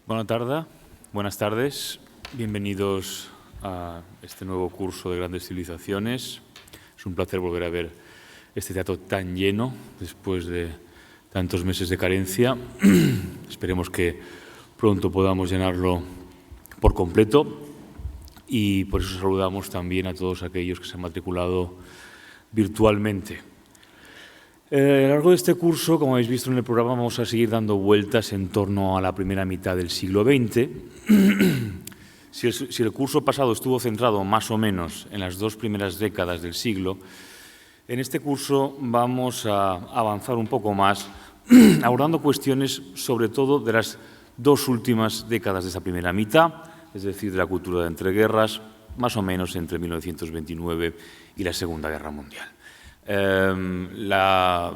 Buenas tardes, bienvenidos a este nuevo curso de Grandes Civilizaciones. Es un placer volver a ver este teatro tan lleno después de tantos meses de carencia. Esperemos que pronto podamos llenarlo por completo y por eso saludamos también a todos aquellos que se han matriculado virtualmente. A lo largo de este curso, como habéis visto en el programa, vamos a seguir dando vueltas en torno a la primera mitad del siglo XX. Si el curso pasado estuvo centrado más o menos en las dos primeras décadas del siglo, en este curso vamos a avanzar un poco más, abordando cuestiones sobre todo de las dos últimas décadas de esa primera mitad, es decir, de la cultura de entreguerras, más o menos entre 1929 y la Segunda Guerra Mundial. La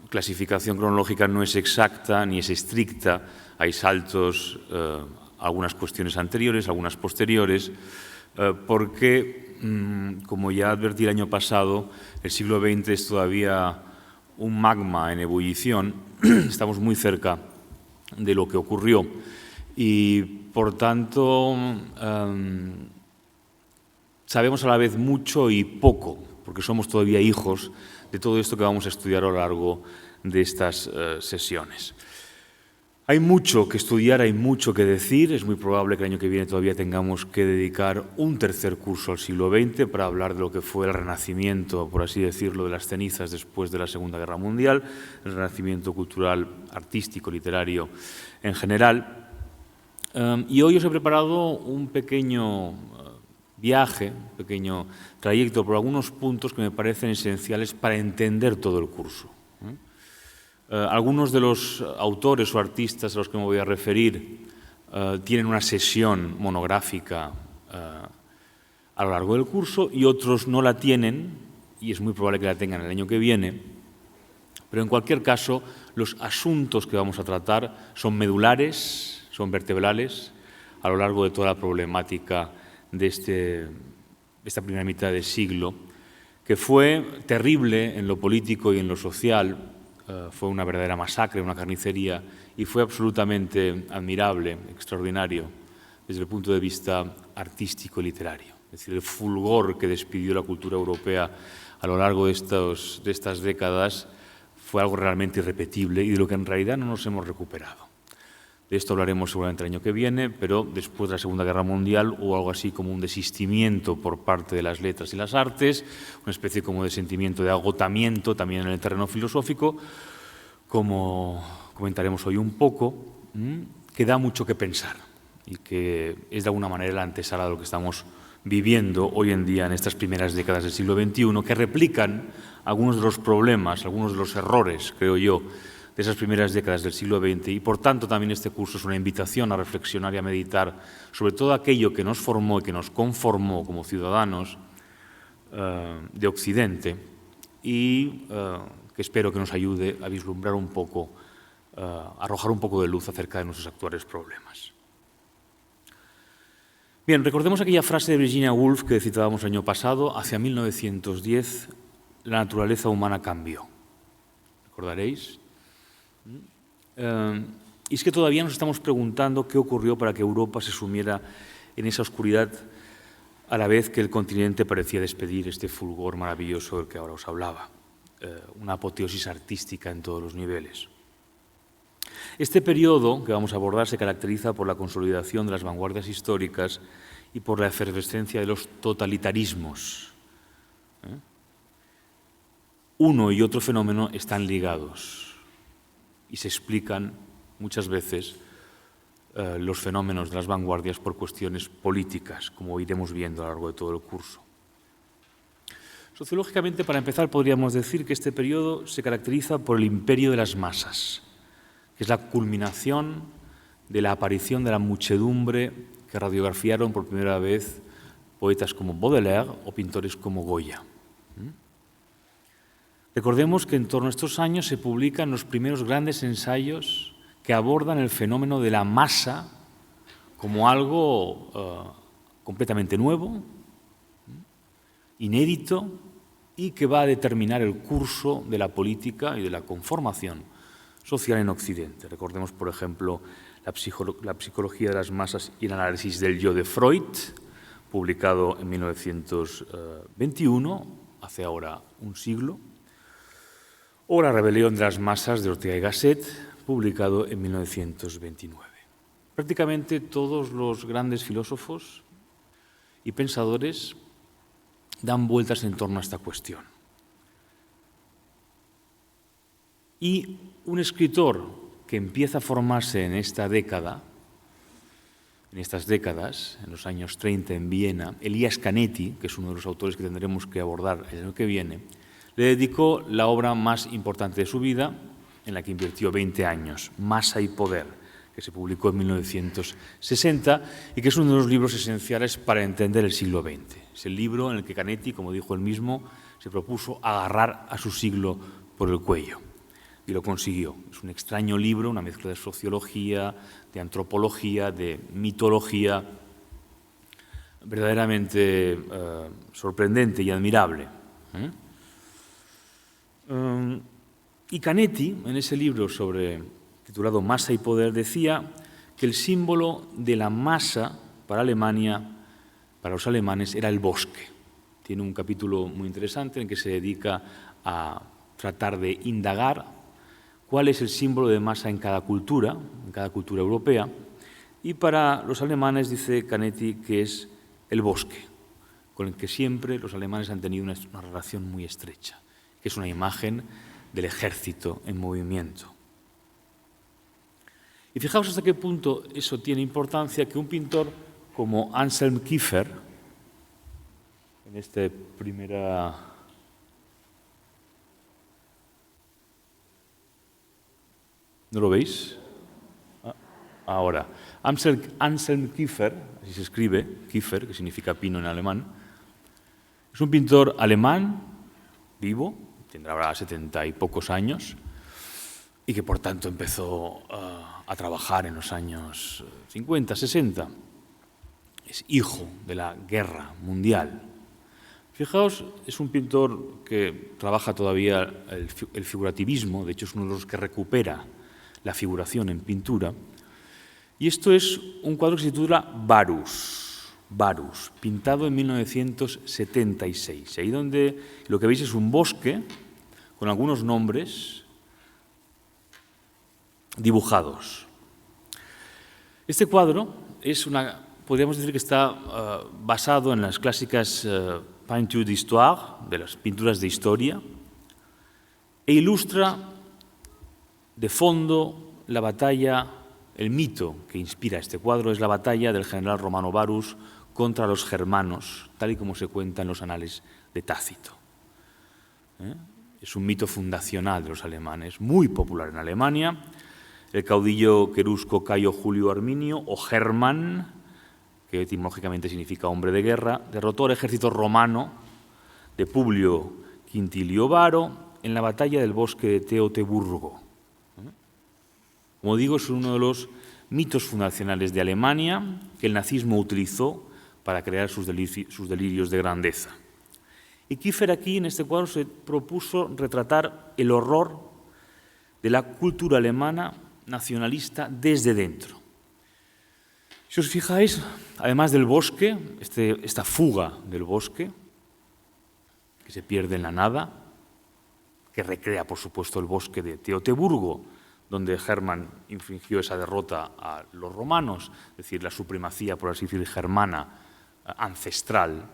clasificación cronológica no es exacta ni es estricta, hay saltos, algunas cuestiones anteriores, algunas posteriores, porque, como ya advertí el año pasado, el siglo XX es todavía un magma en ebullición, estamos muy cerca de lo que ocurrió y, por tanto, sabemos a la vez mucho y poco, porque somos todavía hijos de todo esto que vamos a estudiar a lo largo de estas sesiones. Hay mucho que estudiar, hay mucho que decir. Es muy probable que el año que viene todavía tengamos que dedicar un tercer curso al siglo XX para hablar de lo que fue el renacimiento, por así decirlo, de las cenizas después de la Segunda Guerra Mundial, el renacimiento cultural, artístico, literario en general. Y hoy os he preparado un pequeño viaje, un pequeño trayecto por algunos puntos que me parecen esenciales para entender todo el curso. Algunos de los autores o artistas a los que me voy a referir tienen una sesión monográfica a lo largo del curso y otros no la tienen, y es muy probable que la tengan el año que viene, pero en cualquier caso los asuntos que vamos a tratar son medulares, son vertebrales a lo largo de toda la problemática de esta primera mitad del siglo, que fue terrible en lo político y en lo social, fue una verdadera masacre, una carnicería, y fue absolutamente admirable, extraordinario, desde el punto de vista artístico y literario. Es decir, el fulgor que despidió la cultura europea a lo largo de estas décadas fue algo realmente irrepetible y de lo que en realidad no nos hemos recuperado. De esto hablaremos seguramente el año que viene, pero después de la Segunda Guerra Mundial hubo algo así como un desistimiento por parte de las letras y las artes, una especie como de sentimiento de agotamiento también en el terreno filosófico, como comentaremos hoy un poco, que da mucho que pensar y que es de alguna manera la antesala de lo que estamos viviendo hoy en día en estas primeras décadas del siglo XXI, que replican algunos de los problemas, algunos de los errores, creo yo, de esas primeras décadas del siglo XX y, por tanto, también este curso es una invitación a reflexionar y a meditar sobre todo aquello que nos formó y que nos conformó como ciudadanos de Occidente y que espero que nos ayude a vislumbrar un poco, a arrojar un poco de luz acerca de nuestros actuales problemas. Bien, recordemos aquella frase de Virginia Woolf que citábamos el año pasado: hacia 1910 la naturaleza humana cambió. ¿Recordaréis? Y es que todavía nos estamos preguntando qué ocurrió para que Europa se sumiera en esa oscuridad a la vez que el continente parecía despedir este fulgor maravilloso del que ahora os hablaba, una apoteosis artística en todos los niveles. Este periodo que vamos a abordar se caracteriza por la consolidación de las vanguardias históricas y por la efervescencia de los totalitarismos. Uno y otro fenómeno están ligados y se explican muchas veces los fenómenos de las vanguardias por cuestiones políticas, como iremos viendo a lo largo de todo el curso. Sociológicamente, para empezar, podríamos decir que este periodo se caracteriza por el imperio de las masas, que es la culminación de la aparición de la muchedumbre que radiografiaron por primera vez poetas como Baudelaire o pintores como Goya. Recordemos que en torno a estos años se publican los primeros grandes ensayos que abordan el fenómeno de la masa como algo completamente nuevo, inédito y que va a determinar el curso de la política y de la conformación social en Occidente. Recordemos, por ejemplo, la psicología de las masas y el análisis del yo de Freud, publicado en 1921, hace ahora un siglo, o La rebelión de las masas de Ortega y Gasset, publicado en 1929. Prácticamente todos los grandes filósofos y pensadores dan vueltas en torno a esta cuestión. Y un escritor que empieza a formarse en esta década, en estas décadas, en los años 30 en Viena, Elias Canetti, que es uno de los autores que tendremos que abordar el año que viene, le dedicó la obra más importante de su vida, en la que invirtió 20 años, Masa y poder, que se publicó en 1960 y que es uno de los libros esenciales para entender el siglo XX. Es el libro en el que Canetti, como dijo él mismo, se propuso agarrar a su siglo por el cuello. Y lo consiguió. Es un extraño libro, una mezcla de sociología, de antropología, de mitología, verdaderamente sorprendente y admirable. Y Canetti, en ese libro titulado Masa y poder, decía que el símbolo de la masa para Alemania, para los alemanes, era el bosque. Tiene un capítulo muy interesante en que se dedica a tratar de indagar cuál es el símbolo de masa en cada cultura europea, y para los alemanes, dice Canetti, que es el bosque, con el que siempre los alemanes han tenido una relación muy estrecha, que es una imagen del ejército en movimiento. Y fijaos hasta qué punto eso tiene importancia, que un pintor como Anselm Kiefer, en esta primera... ¿No lo veis? Ahora. Anselm Kiefer, así se escribe, Kiefer, que significa pino en alemán, es un pintor alemán, vivo, tendrá ahora 70 y pocos años, y que por tanto empezó a trabajar en los años 50, 60. Es hijo de la guerra mundial. Fijaos, es un pintor que trabaja todavía el figurativismo, de hecho es uno de los que recupera la figuración en pintura, y esto es un cuadro que se titula Varus, pintado en 1976. Ahí donde lo que veis es un bosque con algunos nombres dibujados. Este cuadro podríamos decir que está basado en las clásicas peintures d'histoire, de las pinturas de historia, e ilustra de fondo la batalla, el mito que inspira este cuadro es la batalla del general romano Varus contra los germanos, tal y como se cuenta en los anales de Tácito. Es un mito fundacional de los alemanes, muy popular en Alemania. El caudillo querusco Cayo Julio Arminio, o Hermann, que etimológicamente significa hombre de guerra, derrotó al ejército romano de Publio Quintilio Varo en la batalla del bosque de Teutoburgo. Como digo, es uno de los mitos fundacionales de Alemania que el nazismo utilizó para crear sus delirios de grandeza. Y Kiefer aquí, en este cuadro, se propuso retratar el horror de la cultura alemana nacionalista desde dentro. Si os fijáis, además del bosque, esta fuga del bosque, que se pierde en la nada, que recrea, por supuesto, el bosque de Teutoburgo, donde Hermann infligió esa derrota a los romanos, es decir, la supremacía, por así decir, germana, ancestral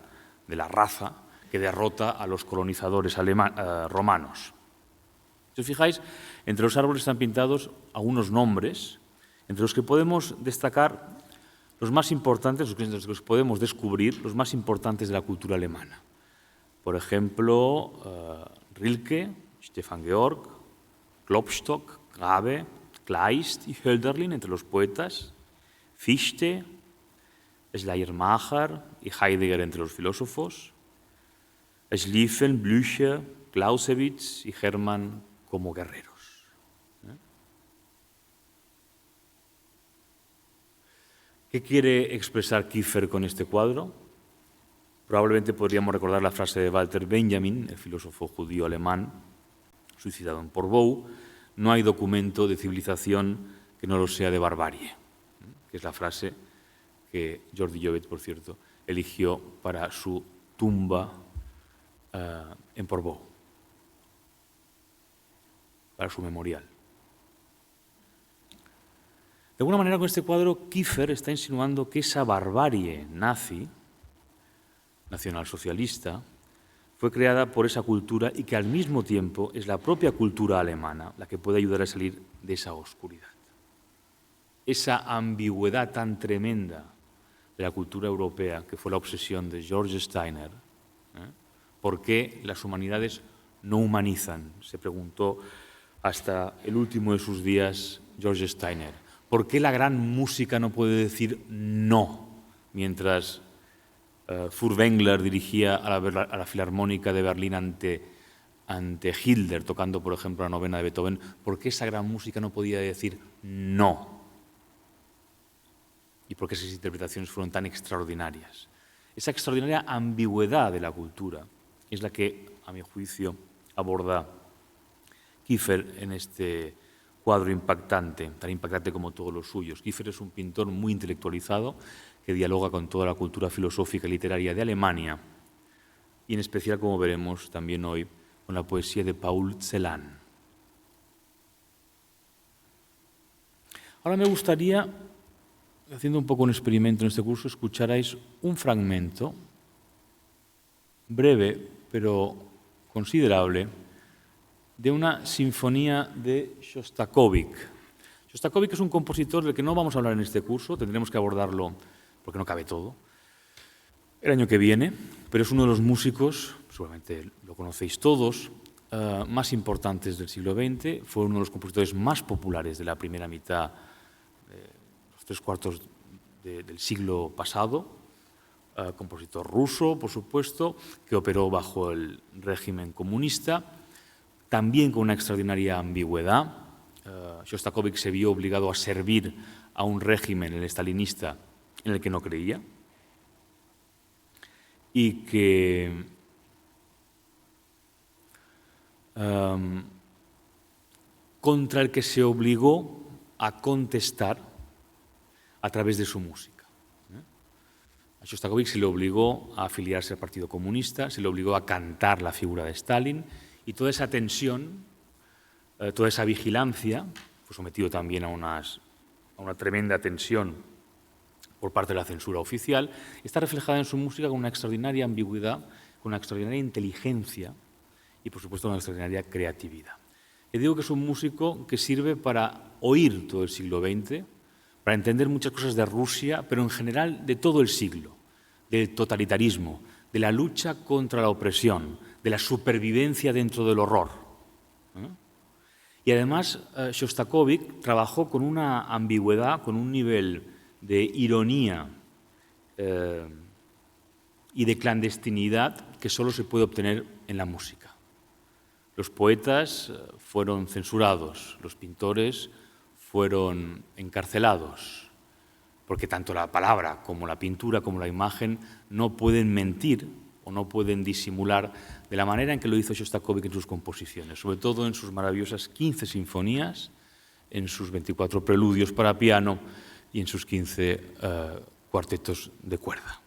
de la raza, que derrota a los colonizadores romanos. Si os fijáis, entre los árboles están pintados algunos nombres, entre los que podemos destacar los más importantes, los que podemos descubrir, los más importantes de la cultura alemana. Por ejemplo, Rilke, Stefan Georg, Klopstock, Grave, Kleist y Hölderlin entre los poetas, Fichte, Schleiermacher y Heidegger entre los filósofos, Schlieffen, Blücher, Clausewitz y Hermann como guerreros. ¿Qué quiere expresar Kiefer con este cuadro? Probablemente podríamos recordar la frase de Walter Benjamin, el filósofo judío alemán, suicidado en Portbou, no hay documento de civilización que no lo sea de barbarie, que es la frase que Jordi Llobet, por cierto, eligió para su tumba en Portbou, para su memorial. De alguna manera, con este cuadro, Kiefer está insinuando que esa barbarie nazi, nacionalsocialista, fue creada por esa cultura y que al mismo tiempo es la propia cultura alemana la que puede ayudar a salir de esa oscuridad. Esa ambigüedad tan tremenda de la cultura europea, que fue la obsesión de George Steiner, ¿por qué las humanidades no humanizan? Se preguntó hasta el último de sus días George Steiner. ¿Por qué la gran música no puede decir no? Mientras Furtwängler dirigía a la Filarmónica de Berlín ante Hitler, tocando, por ejemplo, la novena de Beethoven, ¿por qué esa gran música no podía decir no? ¿Y por qué esas interpretaciones fueron tan extraordinarias? Esa extraordinaria ambigüedad de la cultura es la que, a mi juicio, aborda Kiefer en este cuadro impactante, tan impactante como todos los suyos. Kiefer es un pintor muy intelectualizado que dialoga con toda la cultura filosófica y literaria de Alemania y en especial, como veremos también hoy, con la poesía de Paul Celan. Ahora me gustaría, haciendo un poco un experimento en este curso, escucharais un fragmento breve pero considerable de una sinfonía de Shostakovich. Shostakovich es un compositor del que no vamos a hablar en este curso, tendremos que abordarlo porque no cabe todo, el año que viene, pero es uno de los músicos, seguramente lo conocéis todos, más importantes del siglo XX, fue uno de los compositores más populares de la primera mitad, los 3/4 del siglo pasado, compositor ruso, por supuesto, que operó bajo el régimen comunista, también con una extraordinaria ambigüedad. Shostakovich se vio obligado a servir a un régimen, el estalinista, en el que no creía y que contra el que se obligó a contestar a través de su música. A Shostakovich se le obligó a afiliarse al Partido Comunista, se le obligó a cantar la figura de Stalin y toda esa tensión, toda esa vigilancia, fue sometido también a una tremenda tensión por parte de la censura oficial, está reflejada en su música con una extraordinaria ambigüedad, con una extraordinaria inteligencia y, por supuesto, una extraordinaria creatividad. Le digo que es un músico que sirve para oír todo el siglo XX, para entender muchas cosas de Rusia, pero en general de todo el siglo, del totalitarismo, de la lucha contra la opresión, de la supervivencia dentro del horror. Y además, Shostakovich trabajó con una ambigüedad, con un nivel de ironía y de clandestinidad que solo se puede obtener en la música. Los poetas fueron censurados, los pintores fueron encarcelados, porque tanto la palabra como la pintura como la imagen no pueden mentir o no pueden disimular de la manera en que lo hizo Shostakovich en sus composiciones, sobre todo en sus maravillosas 15 sinfonías, en sus 24 preludios para piano y en sus 15 cuartetos de cuerda.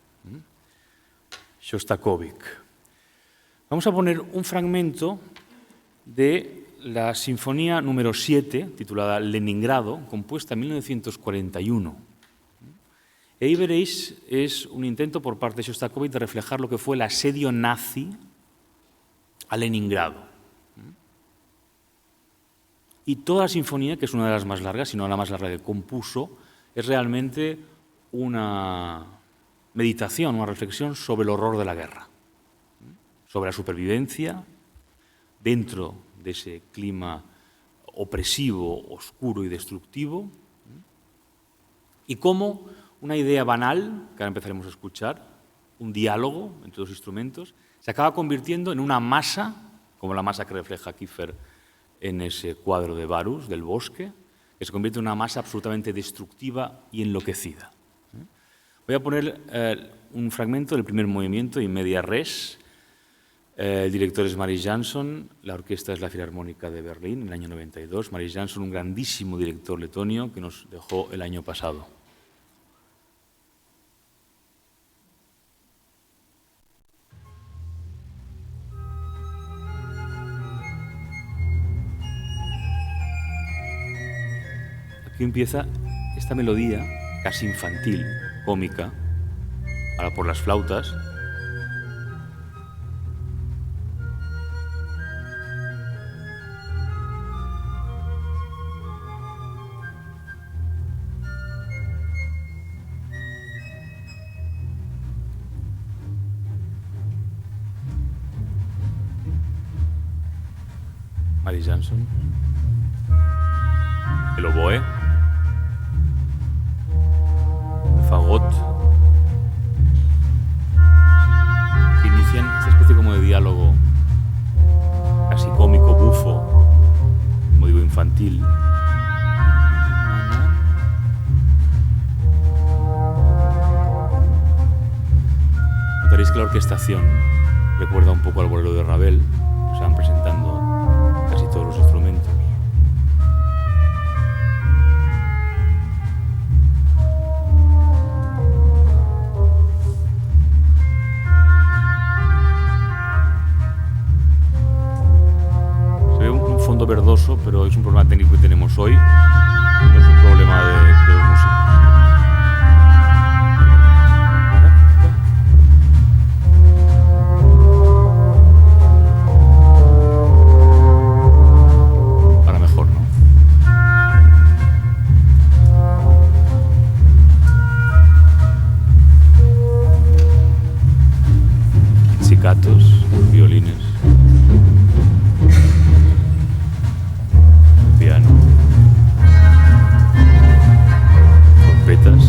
Shostakovich. Vamos a poner un fragmento de la sinfonía número 7, titulada Leningrado, compuesta en 1941. Y ahí veréis, es un intento por parte de Shostakovich de reflejar lo que fue el asedio nazi a Leningrado. Y toda la sinfonía, que es una de las más largas, si no la más larga que compuso, es realmente una meditación, una reflexión sobre el horror de la guerra, sobre la supervivencia dentro de ese clima opresivo, oscuro y destructivo, y cómo una idea banal, que ahora empezaremos a escuchar, un diálogo entre dos instrumentos, se acaba convirtiendo en una masa, como la masa que refleja Kiefer en ese cuadro de Varus, del bosque, que se convierte en una masa absolutamente destructiva y enloquecida. Voy a poner un fragmento del primer movimiento, in media res, El director es Maris Jansson, la orquesta es la Filarmónica de Berlín en el año 92. Maris Jansson, un grandísimo director letonio que nos dejó el año pasado. Aquí empieza esta melodía casi infantil, cómica, ahora por las flautas. Maris Jansson, el oboe, el fagot, que inician esta especie como de diálogo casi cómico, bufo, como digo, infantil. Notaréis que la orquestación recuerda un poco al bolero de Ravel, se van presentando casi todos los instrumentos. Se ve un fondo verdoso, pero es un problema técnico que tenemos hoy, no es un problema de los músicos. Violines, piano, trompetas.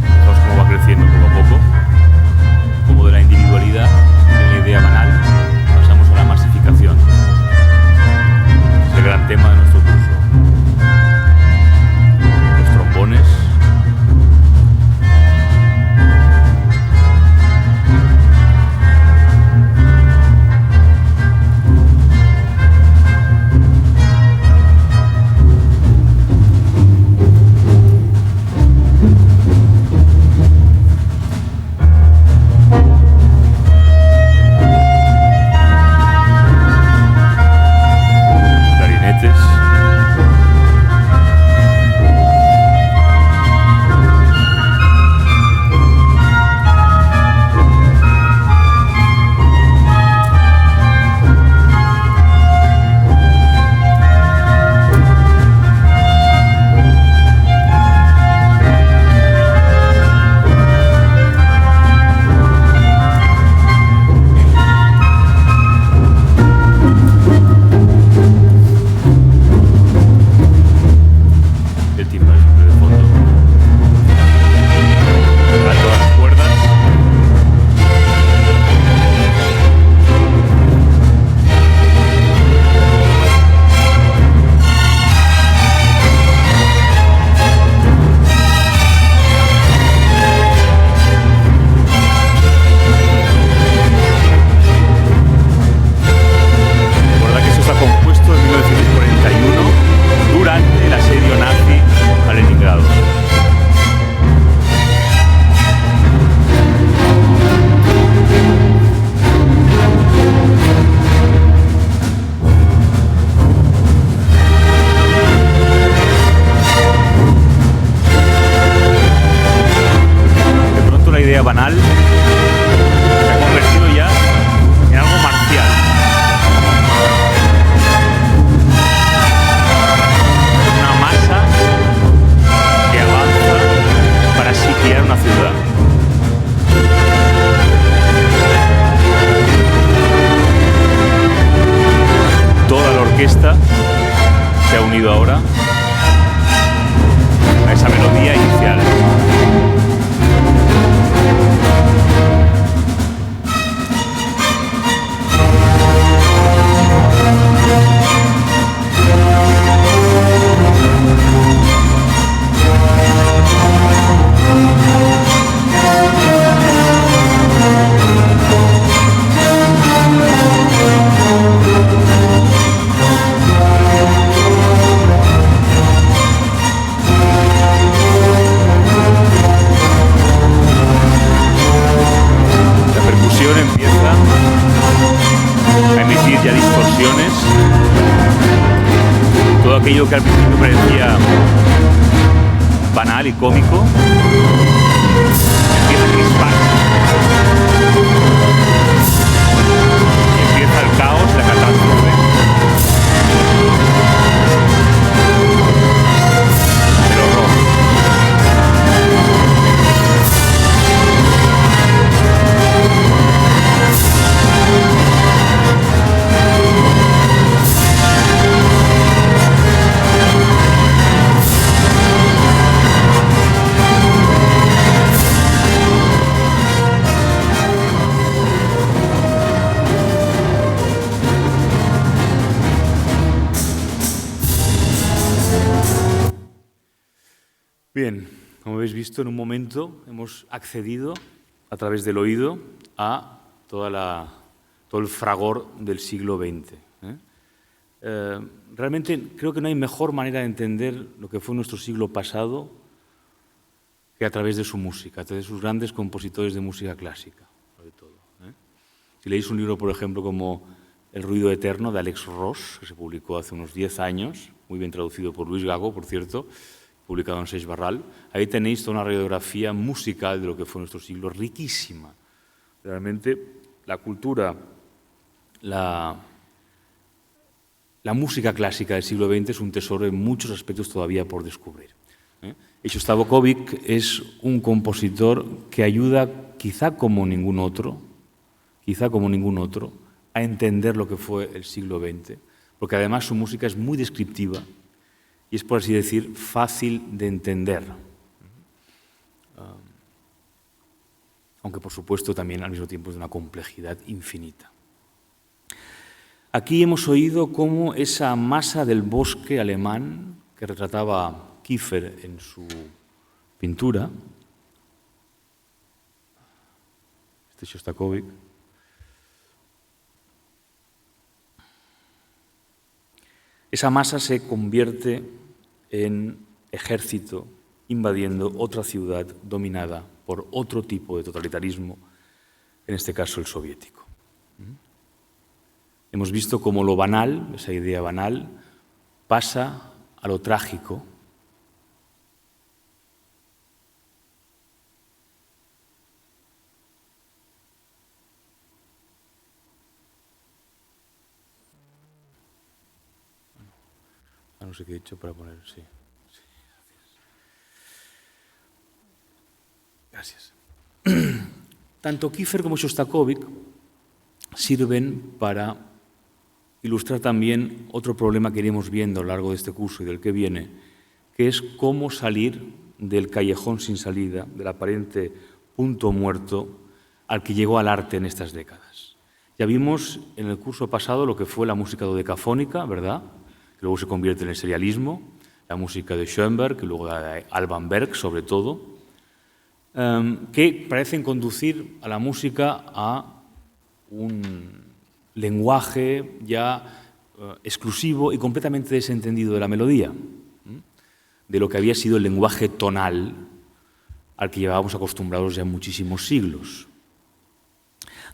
Vemos cómo va creciendo poco a poco, como de la individualidad, de la idea banal, pasamos a la masificación. Es el gran tema de nuestro curso. Los trombones. Banal se ha convertido ya en algo marcial. Una masa que avanza para sitiar una ciudad. Toda la orquesta se ha unido ahora a esa melodía inicial. aquello que al principio parecía banal y cómico, empieza a crisparse. Y empieza el caos, la catástrofe. El horror. Bien, como habéis visto, en un momento hemos accedido a través del oído a todo el fragor del siglo XX. Realmente creo que no hay mejor manera de entender lo que fue nuestro siglo pasado que a través de su música, a través de sus grandes compositores de música clásica, sobre todo. Si leéis un libro, por ejemplo, como El ruido eterno, de Alex Ross, que se publicó hace unos 10 años, muy bien traducido por Luis Gago, por cierto, publicado en Seix Barral, ahí tenéis toda una radiografía musical de lo que fue nuestro siglo, riquísima. Realmente la cultura, la música clásica del siglo XX es un tesoro en muchos aspectos todavía por descubrir. Y Shostakovich es un compositor que ayuda, quizá como ningún otro, a entender lo que fue el siglo XX, porque además su música es muy descriptiva y es, por así decir, fácil de entender. Aunque, por supuesto, también al mismo tiempo es de una complejidad infinita. Aquí hemos oído cómo esa masa del bosque alemán que retrataba Kiefer en su pintura, este es Shostakovich, esa masa se convierte en ejército invadiendo otra ciudad dominada por otro tipo de totalitarismo, en este caso el soviético. Hemos visto cómo lo banal, esa idea banal, pasa a lo trágico. No sé qué he hecho para poner, sí. Gracias. Tanto Kiefer como Shostakovich sirven para ilustrar también otro problema que iremos viendo a lo largo de este curso y del que viene, que es cómo salir del callejón sin salida, del aparente punto muerto al que llegó al arte en estas décadas. Ya vimos en el curso pasado lo que fue la música dodecafónica, ¿verdad?, que luego se convierte en el serialismo, la música de Schoenberg, que luego de Alban Berg, sobre todo, que parecen conducir a la música a un lenguaje ya exclusivo y completamente desentendido de la melodía, de lo que había sido el lenguaje tonal al que llevábamos acostumbrados ya muchísimos siglos.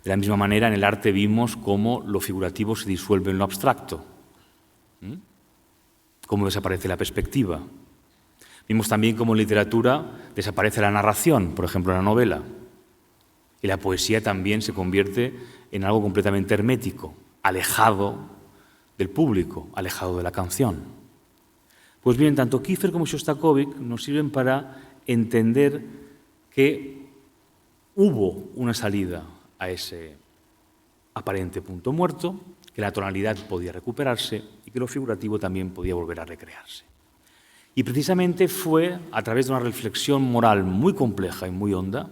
De la misma manera, en el arte vimos cómo lo figurativo se disuelve en lo abstracto, cómo desaparece la perspectiva. Vimos también cómo en literatura desaparece la narración, por ejemplo, en la novela, y la poesía también se convierte en algo completamente hermético, alejado del público, alejado de la canción. Pues bien, tanto Kiefer como Shostakovich nos sirven para entender que hubo una salida a ese aparente punto muerto, que la tonalidad podía recuperarse y que lo figurativo también podía volver a recrearse. Y precisamente fue a través de una reflexión moral muy compleja y muy honda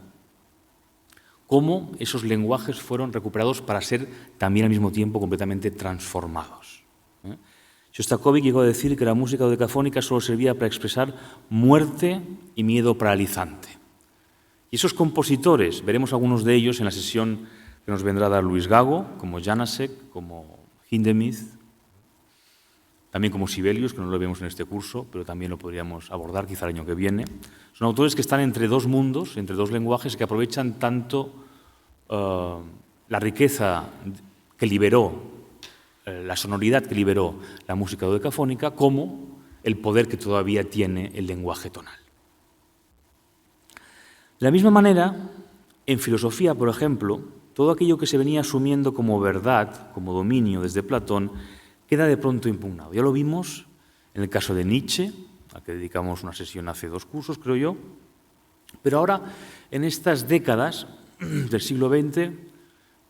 cómo esos lenguajes fueron recuperados para ser también al mismo tiempo completamente transformados. Shostakovich llegó a decir que la música dodecafónica solo servía para expresar muerte y miedo paralizante. Y esos compositores, veremos algunos de ellos en la sesión que nos vendrá a dar Luis Gago, como Janáček, como Hindemith, también como Sibelius, que no lo vemos en este curso, pero también lo podríamos abordar quizá el año que viene. Son autores que están entre dos mundos, entre dos lenguajes, que aprovechan tanto la riqueza que liberó la sonoridad que liberó la música dodecafónica como el poder que todavía tiene el lenguaje tonal. De la misma manera, en filosofía, por ejemplo, todo aquello que se venía asumiendo como verdad, como dominio desde Platón, queda de pronto impugnado. Ya lo vimos en el caso de Nietzsche, al que dedicamos una sesión hace 2 cursos, creo yo, pero ahora, en estas décadas del siglo XX,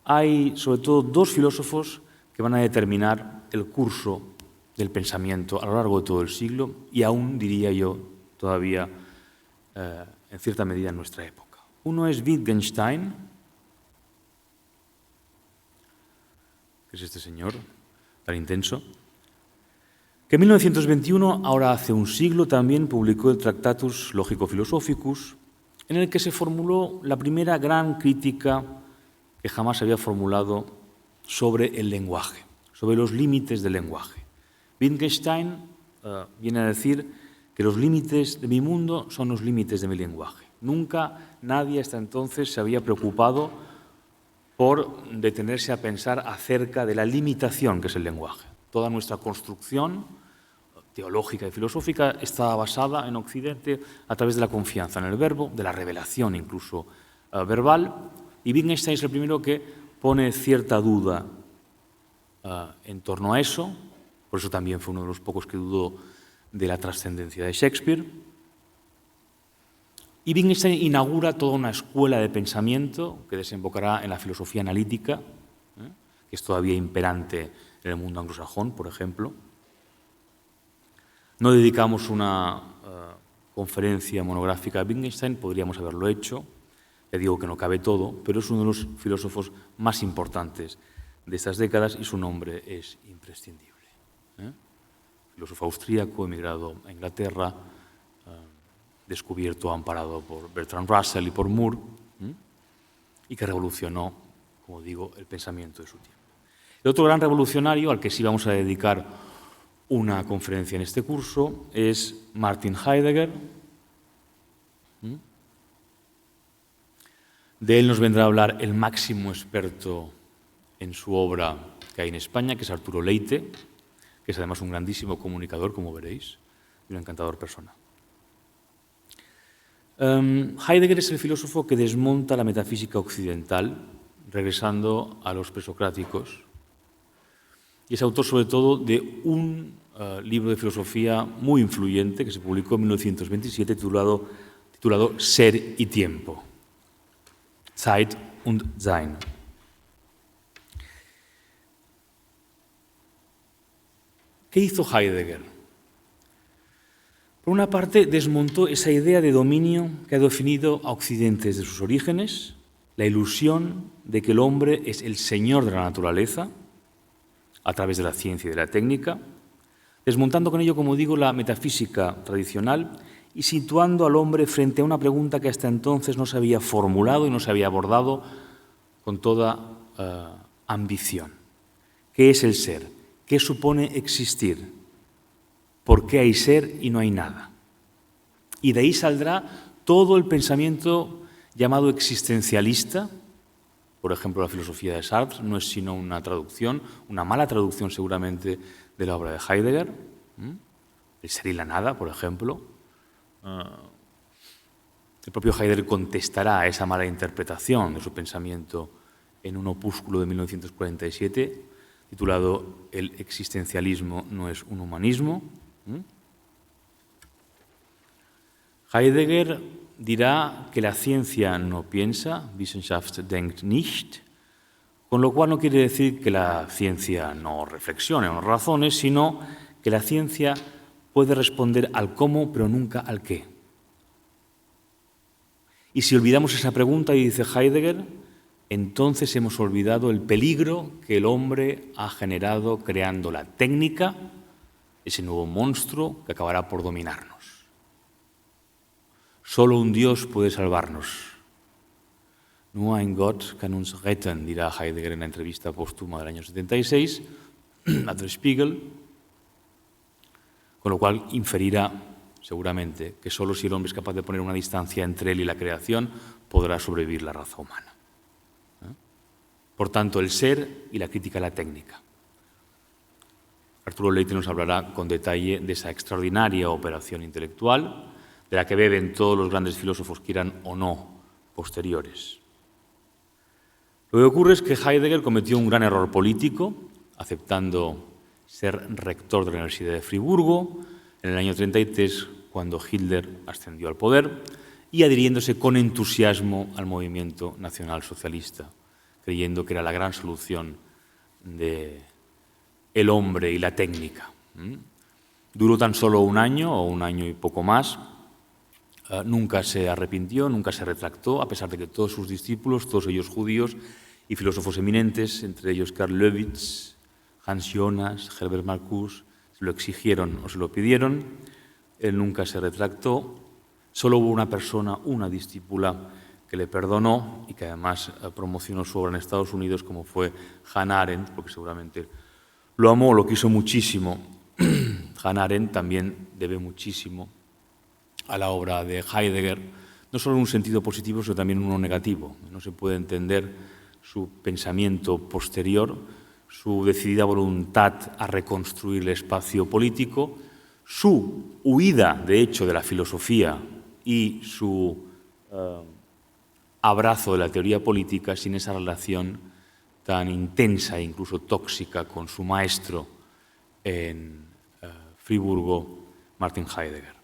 hay sobre todo 2 filósofos que van a determinar el curso del pensamiento a lo largo de todo el siglo y aún, diría yo, todavía en cierta medida en nuestra época. Uno es Wittgenstein, que es este señor tan intenso, que en 1921, ahora hace un siglo, también publicó el Tractatus Logico-Philosophicus, en el que se formuló la primera gran crítica que jamás se había formulado sobre el lenguaje, sobre los límites del lenguaje. Wittgenstein viene a decir que los límites de mi mundo son los límites de mi lenguaje. Nunca nadie hasta entonces se había preocupado por detenerse a pensar acerca de la limitación que es el lenguaje. Toda nuestra construcción teológica y filosófica está basada en Occidente a través de la confianza en el verbo, de la revelación incluso verbal, y Wittgenstein es el primero que pone cierta duda en torno a eso, por eso también fue uno de los pocos que dudó de la trascendencia de Shakespeare. Y Wittgenstein inaugura toda una escuela de pensamiento que desembocará en la filosofía analítica, que es todavía imperante en el mundo anglosajón, por ejemplo. No dedicamos una conferencia monográfica a Wittgenstein, podríamos haberlo hecho, ya digo que no cabe todo, pero es uno de los filósofos más importantes de estas décadas y su nombre es imprescindible. Filósofo austríaco, emigrado a Inglaterra, descubierto, amparado por Bertrand Russell y por Moore, y que revolucionó, como digo, el pensamiento de su tiempo. El otro gran revolucionario al que sí vamos a dedicar una conferencia en este curso es Martin Heidegger. De él nos vendrá a hablar el máximo experto en su obra que hay en España, que es Arturo Leite, que es además un grandísimo comunicador, como veréis, y una encantadora persona. Heidegger es el filósofo que desmonta la metafísica occidental, regresando a los presocráticos, y es autor sobre todo de un libro de filosofía muy influyente que se publicó en 1927 titulado Ser y Tiempo, Zeit und Sein. ¿Qué hizo Heidegger? Por una parte, desmontó esa idea de dominio que ha definido a Occidente desde sus orígenes, la ilusión de que el hombre es el señor de la naturaleza, a través de la ciencia y de la técnica, desmontando con ello, como digo, la metafísica tradicional y situando al hombre frente a una pregunta que hasta entonces no se había formulado y no se había abordado con toda ambición. ¿Qué es el ser? ¿Qué supone existir? ¿Por qué hay ser y no hay nada? Y de ahí saldrá todo el pensamiento llamado existencialista. Por ejemplo, la filosofía de Sartre no es sino una traducción, una mala traducción seguramente de la obra de Heidegger. El ser y la nada, por ejemplo. El propio Heidegger contestará a esa mala interpretación de su pensamiento en un opúsculo de 1947 titulado El existencialismo no es un humanismo. Heidegger dirá que la ciencia no piensa, Wissenschaft denkt nicht, con lo cual no quiere decir que la ciencia no reflexione o no razone, sino que la ciencia puede responder al cómo, pero nunca al qué. Y si olvidamos esa pregunta, dice Heidegger, entonces hemos olvidado el peligro que el hombre ha generado creando la técnica, ese nuevo monstruo que acabará por dominarnos. Solo un Dios puede salvarnos. Nur ein Gott kann uns retten, dirá Heidegger en la entrevista póstuma del año 76 a Der Spiegel, con lo cual inferirá seguramente que solo si el hombre es capaz de poner una distancia entre él y la creación podrá sobrevivir la raza humana. Por tanto, el ser y la crítica a la técnica. Arturo Leite nos hablará con detalle de esa extraordinaria operación intelectual, de la que beben todos los grandes filósofos, quieran o no, posteriores. Lo que ocurre es que Heidegger cometió un gran error político, aceptando ser rector de la Universidad de Friburgo en el año 33, cuando Hitler ascendió al poder, y adhiriéndose con entusiasmo al movimiento nacionalsocialista, creyendo que era la gran solución del hombre y la técnica. Duró tan solo un año o un año y poco más. Nunca se arrepintió, nunca se retractó, a pesar de que todos sus discípulos, todos ellos judíos y filósofos eminentes, entre ellos Karl Lewitz, Hans Jonas, Herbert Marcuse, se lo exigieron o se lo pidieron. Él nunca se retractó. Solo hubo una persona, una discípula, que le perdonó y que además promocionó su obra en Estados Unidos, como fue Hannah Arendt, porque seguramente lo amó, lo quiso muchísimo. Hannah Arendt también debe muchísimo a la obra de Heidegger, no solo en un sentido positivo, sino también en uno negativo. No se puede entender su pensamiento posterior, su decidida voluntad a reconstruir el espacio político, su huida, de hecho, de la filosofía y su abrazo de la teoría política sin esa relación tan intensa e incluso tóxica con su maestro en Friburgo, Martin Heidegger.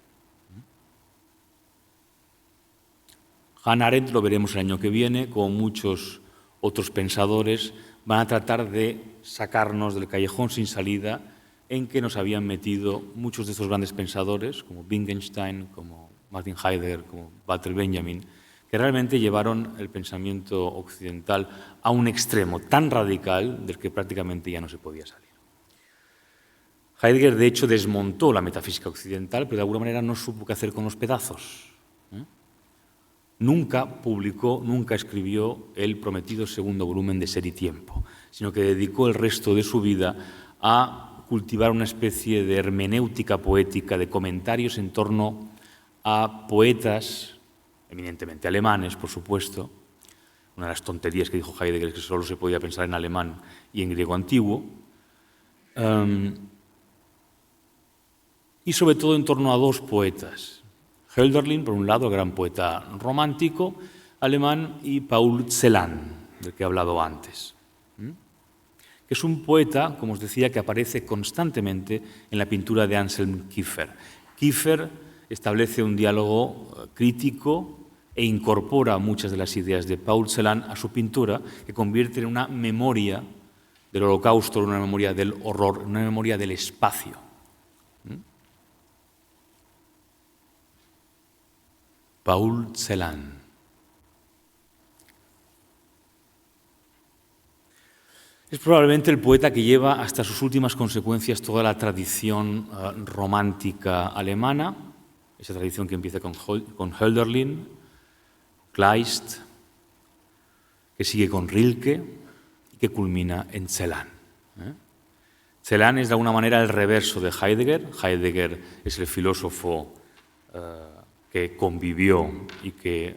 Hannah Arendt, lo veremos el año que viene, como muchos otros pensadores, van a tratar de sacarnos del callejón sin salida en que nos habían metido muchos de estos grandes pensadores, como Wittgenstein, como Martin Heidegger, como Walter Benjamin, que realmente llevaron el pensamiento occidental a un extremo tan radical del que prácticamente ya no se podía salir. Heidegger, de hecho, desmontó la metafísica occidental, pero de alguna manera no supo qué hacer con los pedazos. Nunca publicó, nunca escribió el prometido segundo volumen de Ser y Tiempo, sino que dedicó el resto de su vida a cultivar una especie de hermenéutica poética, de comentarios en torno a poetas, eminentemente alemanes, por supuesto. Una de las tonterías que dijo Heidegger es que solo se podía pensar en alemán y en griego antiguo. Y sobre todo en torno a dos poetas. Hölderlin, por un lado, el gran poeta romántico alemán, y Paul Celan, del que he hablado antes, que es un poeta, como os decía, que aparece constantemente en la pintura de Anselm Kiefer. Kiefer establece un diálogo crítico e incorpora muchas de las ideas de Paul Celan a su pintura, que convierte en una memoria del Holocausto, en una memoria del horror, en una memoria del espacio. Paul Celan. Es probablemente el poeta que lleva hasta sus últimas consecuencias toda la tradición romántica alemana, esa tradición que empieza con Hölderlin, Kleist, que sigue con Rilke y que culmina en Celan. Celan es de alguna manera el reverso de Heidegger. Heidegger es el filósofo que convivió y que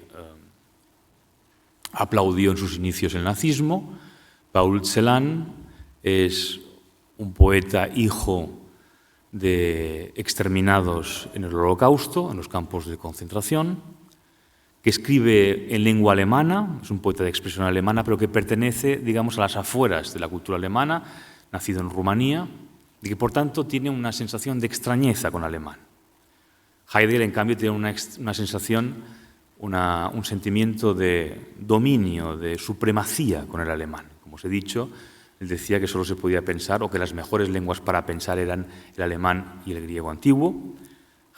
aplaudió en sus inicios el nazismo. Paul Celan es un poeta hijo de exterminados en el Holocausto, en los campos de concentración, que escribe en lengua alemana, es un poeta de expresión alemana, pero que pertenece, digamos, a las afueras de la cultura alemana, nacido en Rumanía, y que, por tanto, tiene una sensación de extrañeza con alemán. Heidegger, en cambio, tiene una sensación, un sentimiento de dominio, de supremacía con el alemán. Como os he dicho, él decía que solo se podía pensar, o que las mejores lenguas para pensar eran el alemán y el griego antiguo.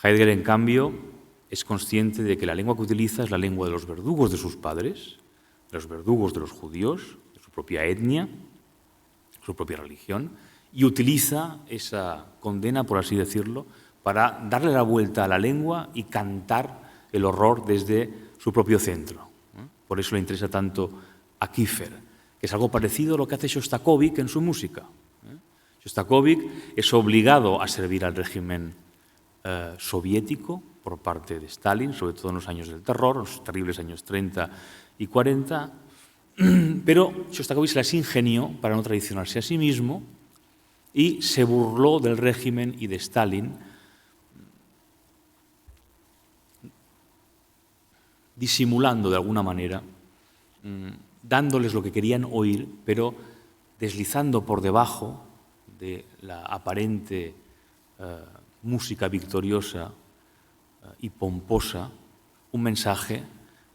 Heidegger, en cambio, es consciente de que la lengua que utiliza es la lengua de los verdugos de sus padres, de los verdugos de los judíos, de su propia etnia, su propia religión, y utiliza esa condena, por así decirlo, para darle la vuelta a la lengua y cantar el horror desde su propio centro. Por eso le interesa tanto a Kiefer, que es algo parecido a lo que hace Shostakovich en su música. Shostakovich es obligado a servir al régimen soviético por parte de Stalin, sobre todo en los años del terror, los terribles años 30 y 40, pero Shostakovich se las ingenió para no traicionarse a sí mismo y se burló del régimen y de Stalin, disimulando de alguna manera, dándoles lo que querían oír, pero deslizando por debajo de la aparente música victoriosa y pomposa un mensaje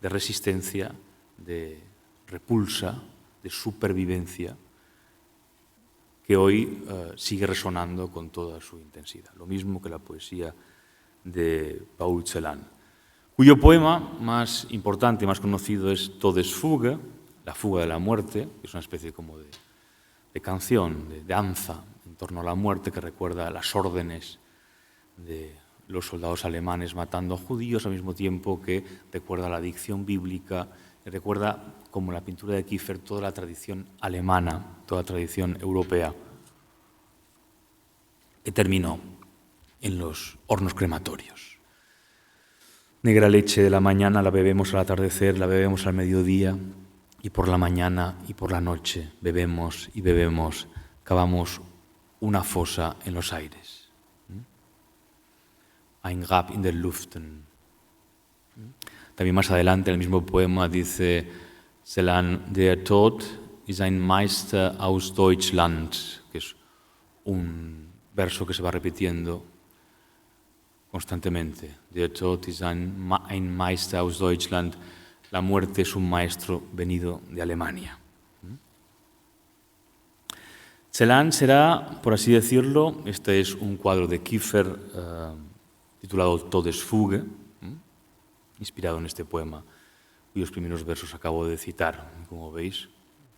de resistencia, de repulsa, de supervivencia, que hoy sigue resonando con toda su intensidad. Lo mismo que la poesía de Paul Celan, cuyo poema más importante y más conocido es Todesfuge, la fuga de la muerte, que es una especie como de canción, de danza en torno a la muerte que recuerda las órdenes de los soldados alemanes matando a judíos, al mismo tiempo que recuerda la dicción bíblica, y recuerda, como la pintura de Kiefer, toda la tradición alemana, toda la tradición europea, que terminó en los hornos crematorios. Negra leche de la mañana la bebemos al atardecer, la bebemos al mediodía, y por la mañana y por la noche bebemos y bebemos, cavamos una fosa en los aires. Ein Grab in der Luften. También más adelante, en el mismo poema, dice Celan, der Tod ist ein Meister aus Deutschland, que es un verso que se va repitiendo constantemente. Der Tod ist ein Meister aus Deutschland. La muerte es un maestro venido de Alemania. Celan será, por así decirlo, este es un cuadro de Kiefer titulado Todesfuge, inspirado en este poema, cuyos primeros versos acabo de citar. Como veis,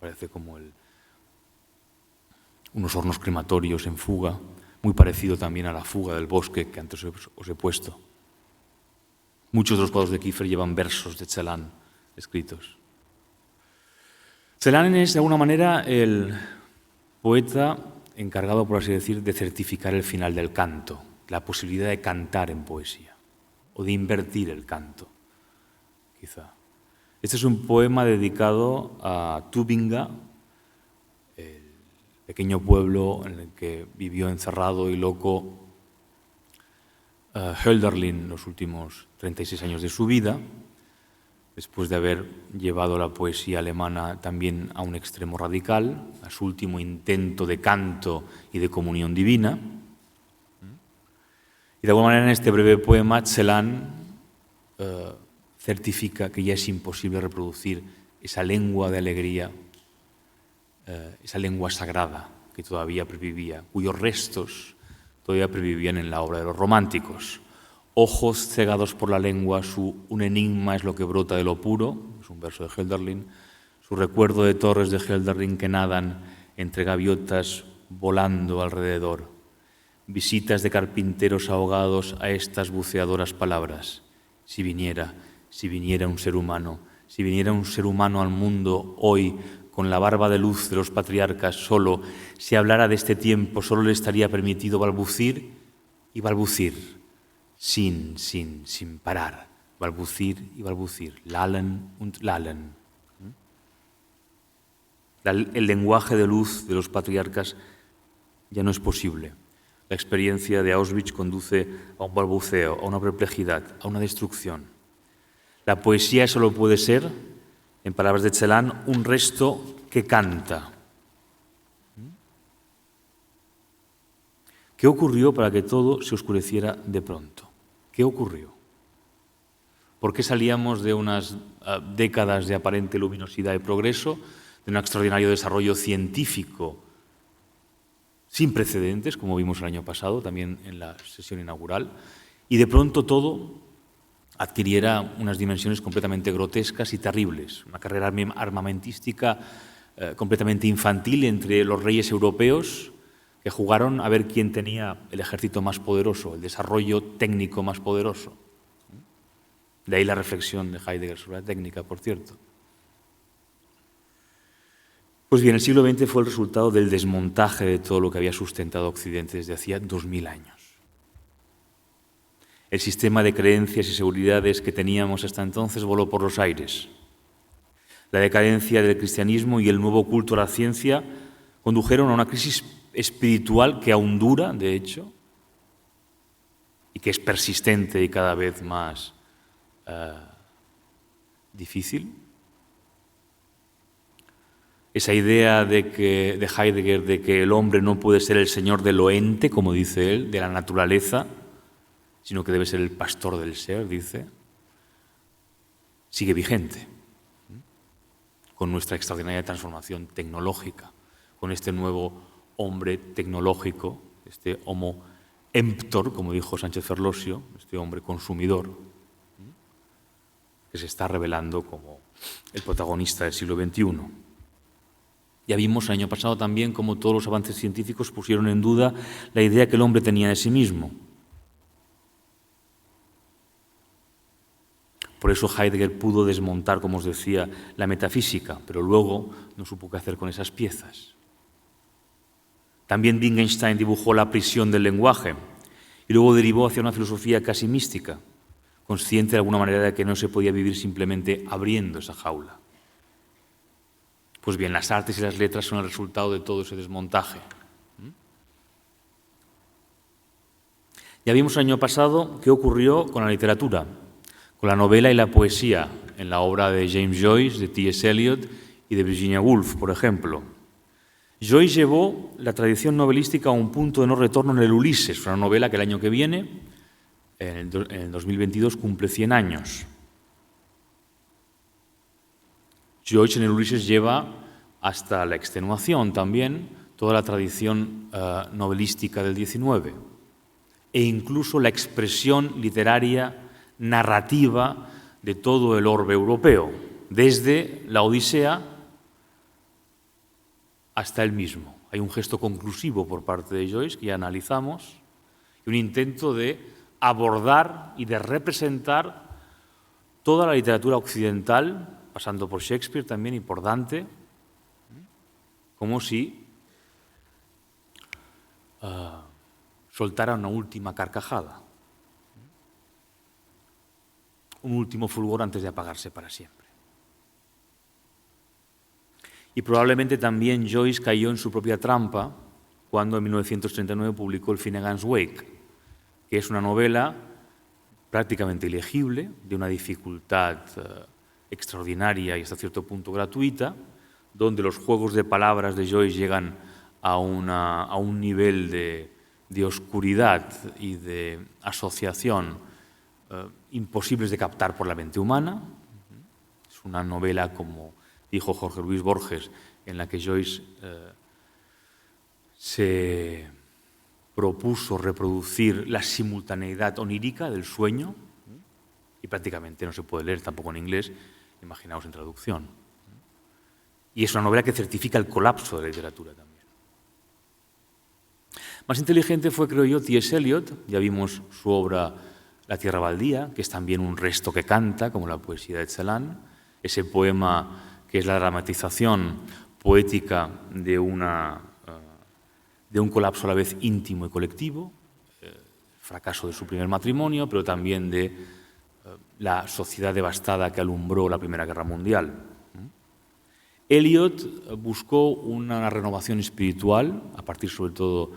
parece como unos hornos crematorios en fuga, muy parecido también a la fuga del bosque que antes os he puesto. Muchos de los cuadros de Kiefer llevan versos de Celan escritos. Celan es, de alguna manera, el poeta encargado, por así decir, de certificar el final del canto, la posibilidad de cantar en poesía, o de invertir el canto, quizá. Este es un poema dedicado a Tübingen, el pequeño pueblo en el que vivió encerrado y loco Hölderlin los últimos 36 años de su vida, después de haber llevado la poesía alemana también a un extremo radical, a su último intento de canto y de comunión divina. Y de alguna manera en este breve poema Celan certifica que ya es imposible reproducir esa lengua de alegría, esa lengua sagrada que todavía pervivía, cuyos restos todavía pervivían en la obra de los románticos. Ojos cegados por la lengua, un enigma es lo que brota de lo puro, es un verso de Hölderlin, su recuerdo de torres de Hölderlin que nadan entre gaviotas volando alrededor, visitas de carpinteros ahogados a estas buceadoras palabras. Si viniera un ser humano, si viniera un ser humano al mundo hoy con la barba de luz de los patriarcas, solo, si hablara de este tiempo, solo le estaría permitido balbucir y balbucir, sin parar, balbucir y balbucir, lallen und lallen. El lenguaje de luz de los patriarcas ya no es posible. La experiencia de Auschwitz conduce a un balbuceo, a una perplejidad, a una destrucción. La poesía solo puede ser, en palabras de Celan, un resto que canta. ¿Qué ocurrió para que todo se oscureciera de pronto? ¿Qué ocurrió? ¿Por qué salíamos de unas décadas de aparente luminosidad y progreso, de un extraordinario desarrollo científico sin precedentes, como vimos el año pasado, también en la sesión inaugural, y de pronto todo adquiriera unas dimensiones completamente grotescas y terribles? Una carrera armamentística completamente infantil entre los reyes europeos que jugaron a ver quién tenía el ejército más poderoso, el desarrollo técnico más poderoso. De ahí la reflexión de Heidegger sobre la técnica, por cierto. Pues bien, el siglo XX fue el resultado del desmontaje de todo lo que había sustentado Occidente desde hacía 2000 años. El sistema de creencias y seguridades que teníamos hasta entonces voló por los aires. La decadencia del cristianismo y el nuevo culto a la ciencia condujeron a una crisis espiritual que aún dura, de hecho, y que es persistente y cada vez más difícil. Esa idea de Heidegger de que el hombre no puede ser el señor de lo ente, como dice él, de la naturaleza, sino que debe ser el pastor del ser, dice, sigue vigente con nuestra extraordinaria transformación tecnológica, con este nuevo hombre tecnológico, este homo emptor, como dijo Sánchez Ferlosio, este hombre consumidor, que se está revelando como el protagonista del siglo XXI. Ya vimos el año pasado también cómo todos los avances científicos pusieron en duda la idea que el hombre tenía de sí mismo. Por eso Heidegger pudo desmontar, como os decía, la metafísica, pero luego no supo qué hacer con esas piezas. También Wittgenstein dibujó la prisión del lenguaje y luego derivó hacia una filosofía casi mística, consciente de alguna manera de que no se podía vivir simplemente abriendo esa jaula. Pues bien, las artes y las letras son el resultado de todo ese desmontaje. Ya vimos el año pasado qué ocurrió con la literatura, con la novela y la poesía, en la obra de James Joyce, de T.S. Eliot y de Virginia Woolf, por ejemplo. Joyce llevó la tradición novelística a un punto de no retorno en el Ulises, una novela que el año que viene, en el 2022, cumple 100 años. Joyce en el Ulises lleva hasta la extenuación también toda la tradición novelística del XIX e incluso la expresión literaria narrativa de todo el orbe europeo, desde la Odisea hasta él mismo. Hay un gesto conclusivo por parte de Joyce que ya analizamos y un intento de abordar y de representar toda la literatura occidental, pasando por Shakespeare también y por Dante, como si soltara una última carcajada, un último fulgor antes de apagarse para siempre. Y probablemente también Joyce cayó en su propia trampa cuando en 1939 publicó el Finnegans Wake, que es una novela prácticamente ilegible, de una dificultad extraordinaria y hasta cierto punto gratuita, donde los juegos de palabras de Joyce llegan a un nivel de oscuridad y de asociación imposibles de captar por la mente humana. Es una novela, como dijo Jorge Luis Borges, en la que Joyce se propuso reproducir la simultaneidad onírica del sueño, y prácticamente no se puede leer tampoco en inglés, imaginaos en traducción. Y es una novela que certifica el colapso de la literatura también. Más inteligente fue, creo yo, T.S. Eliot. Ya vimos su obra La tierra baldía, que es también un resto que canta, como la poesía de Celan, ese poema que es la dramatización poética de un colapso a la vez íntimo y colectivo, el fracaso de su primer matrimonio, pero también de la sociedad devastada que alumbró la Primera Guerra Mundial. Eliot buscó una renovación espiritual, a partir sobre todo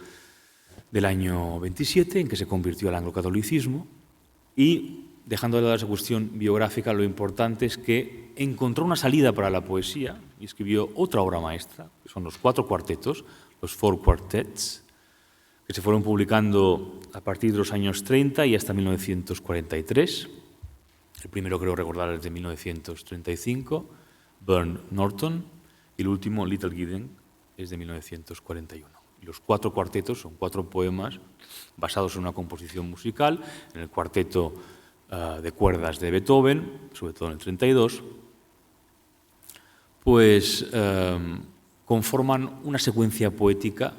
del año 27, en que se convirtió al anglocatolicismo, y, dejando de lado esa cuestión biográfica, lo importante es que encontró una salida para la poesía y escribió otra obra maestra, que son los 4 cuartetos, los Four Quartets, que se fueron publicando a partir de los años 30 y hasta 1943. El primero, creo recordar, es de 1935, Burnt Norton, y el último, Little Gideon, es de 1941. Y los 4 cuartetos son 4 poemas basados en una composición musical, en el cuarteto de cuerdas de Beethoven, sobre todo en el 32, pues conforman una secuencia poética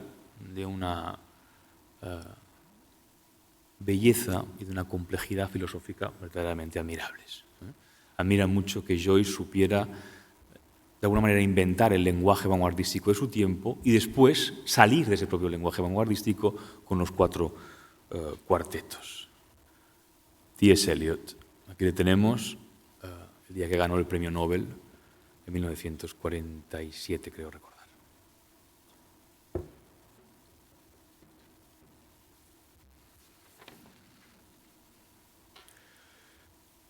de una belleza y de una complejidad filosófica verdaderamente admirables. Admira mucho que Joyce supiera de alguna manera inventar el lenguaje vanguardístico de su tiempo y después salir de ese propio lenguaje vanguardístico con los 4 cuartetos. T.S. Eliot, aquí le tenemos, el día que ganó el premio Nobel en 1947, creo recordar.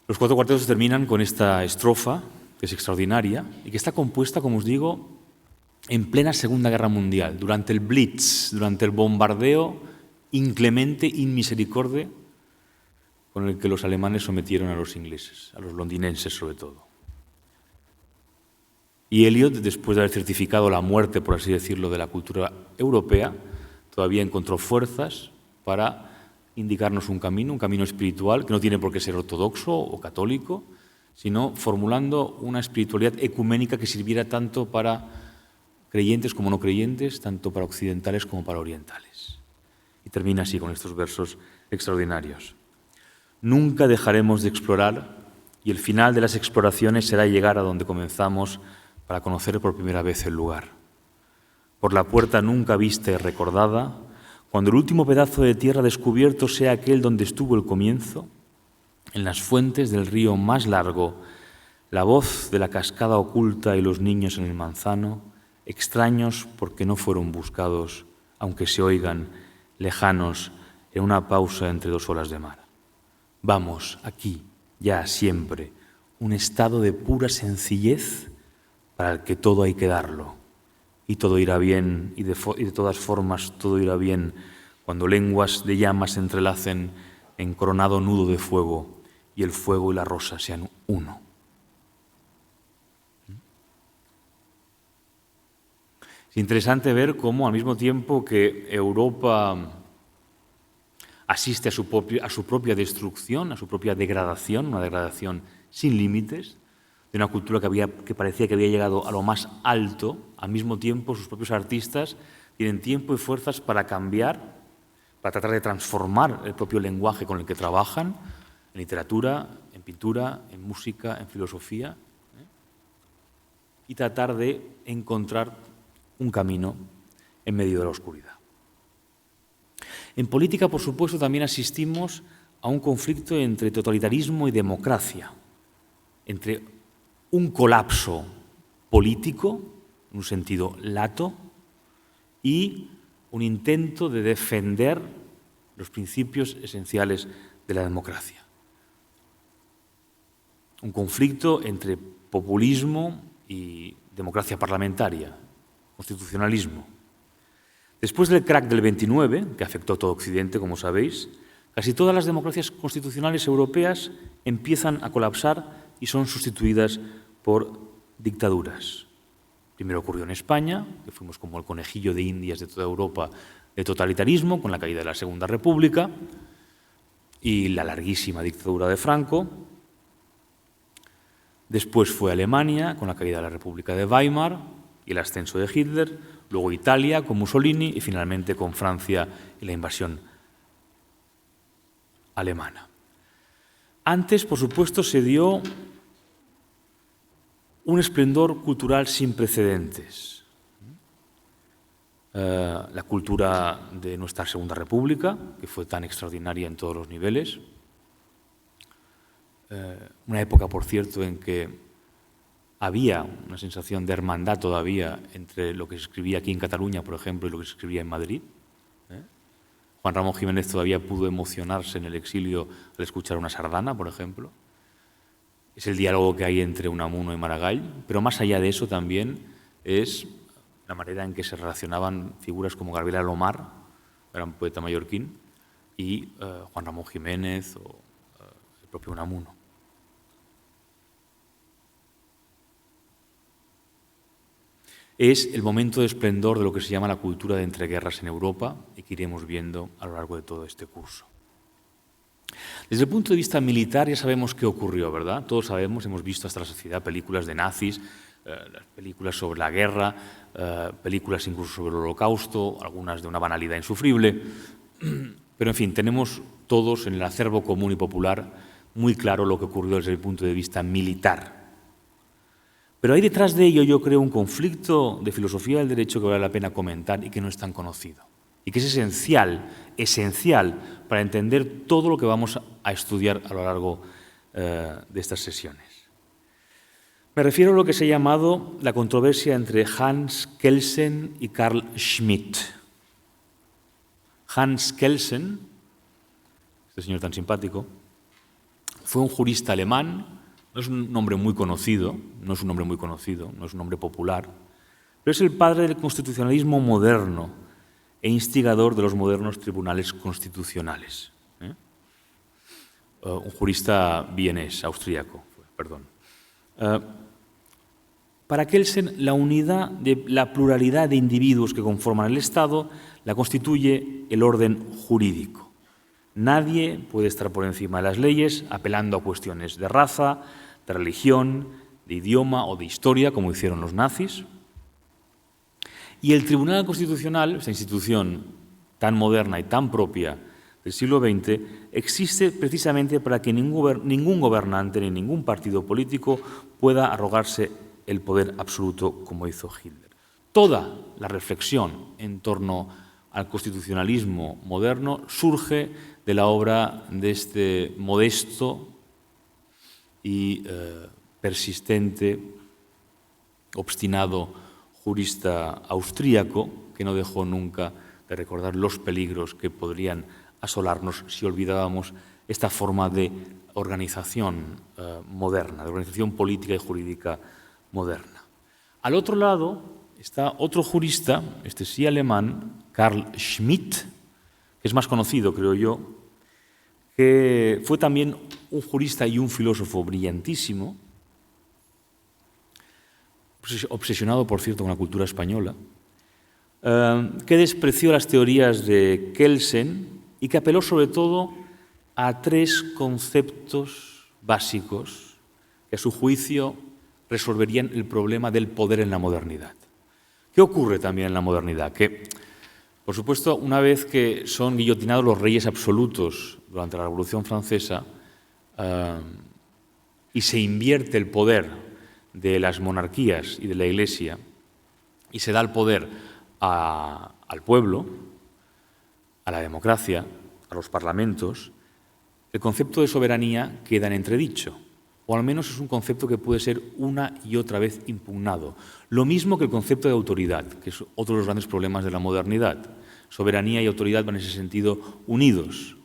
Los 4 cuartetos terminan con esta estrofa, que es extraordinaria, y que está compuesta, como os digo, en plena Segunda Guerra Mundial, durante el Blitz, durante el bombardeo inclemente, inmisericorde, con el que los alemanes sometieron a los ingleses, a los londinenses sobre todo. Y Eliot, después de haber certificado la muerte, por así decirlo, de la cultura europea, todavía encontró fuerzas para indicarnos un camino espiritual que no tiene por qué ser ortodoxo o católico, sino formulando una espiritualidad ecuménica que sirviera tanto para creyentes como no creyentes, tanto para occidentales como para orientales. Y termina así con estos versos extraordinarios. Nunca dejaremos de explorar y el final de las exploraciones será llegar a donde comenzamos para conocer por primera vez el lugar. Por la puerta nunca vista y recordada, cuando el último pedazo de tierra descubierto sea aquel donde estuvo el comienzo, en las fuentes del río más largo, la voz de la cascada oculta y los niños en el manzano, extraños porque no fueron buscados, aunque se oigan lejanos en una pausa entre 2 olas de mar. Vamos, aquí, ya siempre, un estado de pura sencillez para el que todo hay que darlo. Y todo irá bien, y de todas formas todo irá bien cuando lenguas de llamas se entrelacen en coronado nudo de fuego y el fuego y la rosa sean uno. Es interesante ver cómo al mismo tiempo que Europa asiste a su propia destrucción, a su propia degradación, una degradación sin límites, de una cultura que parecía que había llegado a lo más alto, al mismo tiempo sus propios artistas tienen tiempo y fuerzas para cambiar, para tratar de transformar el propio lenguaje con el que trabajan, en literatura, en pintura, en música, en filosofía, y tratar de encontrar un camino en medio de la oscuridad. En política, por supuesto, también asistimos a un conflicto entre totalitarismo y democracia, entre un colapso político, en un sentido lato, y un intento de defender los principios esenciales de la democracia. Un conflicto entre populismo y democracia parlamentaria, constitucionalismo. Después del crack del 29, que afectó a todo Occidente, como sabéis, casi todas las democracias constitucionales europeas empiezan a colapsar y son sustituidas por dictaduras. Primero ocurrió en España, que fuimos como el conejillo de Indias de toda Europa de totalitarismo, con la caída de la Segunda República y la larguísima dictadura de Franco. Después fue Alemania, con la caída de la República de Weimar y el ascenso de Hitler, luego Italia con Mussolini y finalmente con Francia y la invasión alemana. Antes, por supuesto, se dio un esplendor cultural sin precedentes. La cultura de nuestra Segunda República, que fue tan extraordinaria en todos los niveles. Una época, por cierto, en que había una sensación de hermandad todavía entre lo que se escribía aquí en Cataluña, por ejemplo, y lo que se escribía en Madrid. Juan Ramón Jiménez todavía pudo emocionarse en el exilio al escuchar una sardana, por ejemplo. Es el diálogo que hay entre Unamuno y Maragall, pero más allá de eso también es la manera en que se relacionaban figuras como Gabriel Alomar, gran poeta mallorquín, y Juan Ramón Jiménez o el propio Unamuno. Es el momento de esplendor de lo que se llama la cultura de entreguerras en Europa y que iremos viendo a lo largo de todo este curso. Desde el punto de vista militar ya sabemos qué ocurrió, ¿verdad? Todos sabemos, hemos visto hasta la sociedad películas de nazis, las películas sobre la guerra, películas incluso sobre el Holocausto, algunas de una banalidad insufrible. Pero, en fin, tenemos todos en el acervo común y popular muy claro lo que ocurrió desde el punto de vista militar. Pero hay detrás de ello, yo creo, un conflicto de filosofía del derecho que vale la pena comentar y que no es tan conocido. Y que es esencial para entender todo lo que vamos a estudiar a lo largo de estas sesiones. Me refiero a lo que se ha llamado la controversia entre Hans Kelsen y Carl Schmitt. Hans Kelsen, este señor tan simpático, fue un jurista alemán, no es un nombre muy conocido, no es un nombre popular, pero es el padre del constitucionalismo moderno e instigador de los modernos tribunales constitucionales. Un jurista vienés, austríaco, perdón. Para Kelsen, la unidad de la pluralidad de individuos que conforman el Estado la constituye el orden jurídico. Nadie puede estar por encima de las leyes apelando a cuestiones de raza, de religión, de idioma o de historia, como hicieron los nazis. Y el Tribunal Constitucional, esta institución tan moderna y tan propia del siglo XX, existe precisamente para que ningún gobernante ni ningún partido político pueda arrogarse el poder absoluto como hizo Hitler. Toda la reflexión en torno al constitucionalismo moderno surge de la obra de este modesto y persistente, obstinado jurista austríaco que no dejó nunca de recordar los peligros que podrían asolarnos si olvidábamos esta forma de organización moderna, de organización política y jurídica moderna. Al otro lado está otro jurista, este sí alemán, Carl Schmitt, que es más conocido, creo yo, que fue también un jurista y un filósofo brillantísimo, obsesionado, por cierto, con la cultura española, que despreció las teorías de Kelsen y que apeló sobre todo a tres conceptos básicos que a su juicio resolverían el problema del poder en la modernidad. ¿Qué ocurre también en la modernidad? Que, por supuesto, una vez que son guillotinados los reyes absolutos durante la Revolución Francesa y se invierte el poder de las monarquías y de la Iglesia y se da el poder al pueblo, a la democracia, a los parlamentos, el concepto de soberanía queda en entredicho, o al menos es un concepto que puede ser una y otra vez impugnado. Lo mismo que el concepto de autoridad, que es otro de los grandes problemas de la modernidad. Soberanía y autoridad van en ese sentido unidos.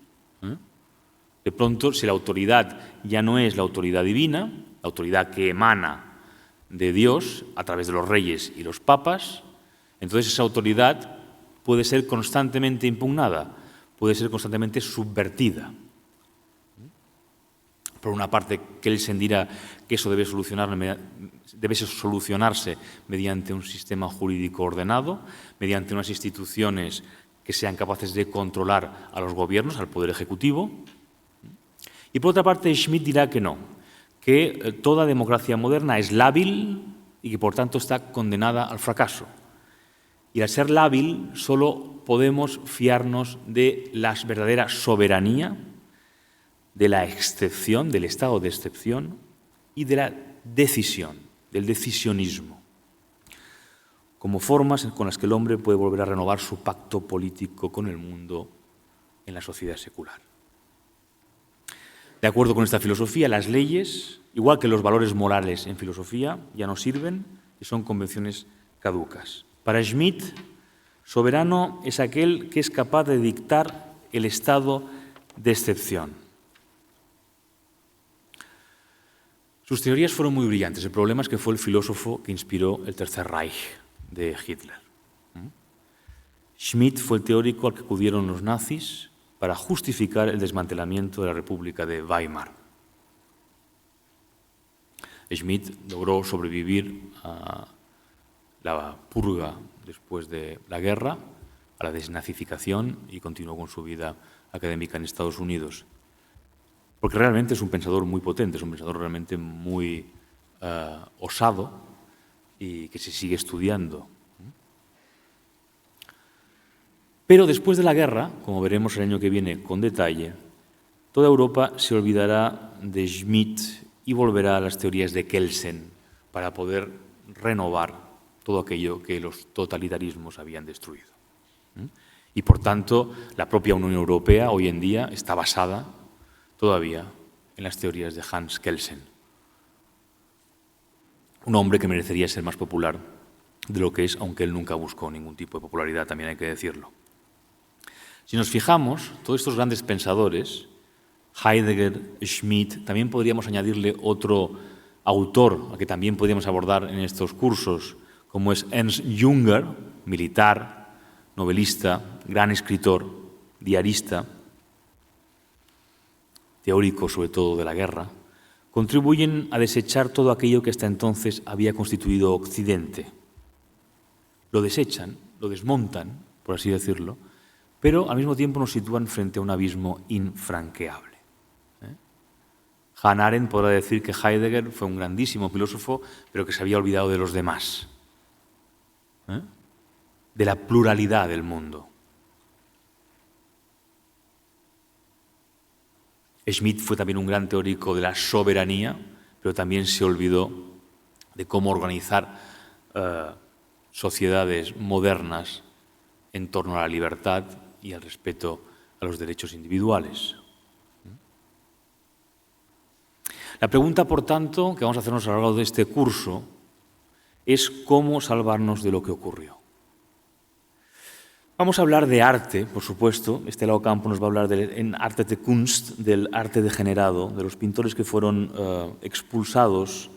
De pronto, si la autoridad ya no es la autoridad divina, la autoridad que emana de Dios a través de los reyes y los papas, entonces esa autoridad puede ser constantemente impugnada, puede ser constantemente subvertida. Por una parte, Kelsen dirá que eso debe solucionarse mediante un sistema jurídico ordenado, mediante unas instituciones que sean capaces de controlar a los gobiernos, al poder ejecutivo. Y por otra parte, Schmitt dirá que no, que toda democracia moderna es lábil y que por tanto está condenada al fracaso. Y al ser lábil solo podemos fiarnos de la verdadera soberanía, de la excepción, del estado de excepción y de la decisión, del decisionismo, como formas con las que el hombre puede volver a renovar su pacto político con el mundo en la sociedad secular. De acuerdo con esta filosofía, las leyes, igual que los valores morales en filosofía, ya no sirven y son convenciones caducas. Para Schmitt, soberano es aquel que es capaz de dictar el estado de excepción. Sus teorías fueron muy brillantes. El problema es que fue el filósofo que inspiró el Tercer Reich de Hitler. Schmitt fue el teórico al que acudieron los nazis para justificar el desmantelamiento de la República de Weimar. Schmitt logró sobrevivir a la purga después de la guerra, a la desnazificación y continuó con su vida académica en Estados Unidos. Porque realmente es un pensador muy potente, es un pensador realmente muy osado y que se sigue estudiando. Pero después de la guerra, como veremos el año que viene con detalle, toda Europa se olvidará de Schmitt y volverá a las teorías de Kelsen para poder renovar todo aquello que los totalitarismos habían destruido. Y por tanto, la propia Unión Europea hoy en día está basada todavía en las teorías de Hans Kelsen. Un hombre que merecería ser más popular de lo que es, aunque él nunca buscó ningún tipo de popularidad, también hay que decirlo. Si nos fijamos, todos estos grandes pensadores Heidegger, Schmitt. También podríamos añadirle otro autor al que también podríamos abordar en estos cursos, como es Ernst Jünger, militar, novelista, gran escritor, diarista, teórico sobre todo de la guerra, contribuyen a desechar todo aquello que hasta entonces había constituido Occidente. Lo desechan, lo desmontan, por así decirlo, pero al mismo tiempo nos sitúan frente a un abismo infranqueable. Hannah Arendt podrá decir que Heidegger fue un grandísimo filósofo, pero que se había olvidado de los demás, de la pluralidad del mundo. Schmitt fue también un gran teórico de la soberanía, pero también se olvidó de cómo organizar sociedades modernas en torno a la libertad y al respeto a los derechos individuales. La pregunta, por tanto, que vamos a hacernos a lo largo de este curso es cómo salvarnos de lo que ocurrió. Vamos a hablar de arte, por supuesto. Estela Ocampo nos va a hablar en Arte de Kunst, del arte degenerado, de los pintores que fueron expulsados,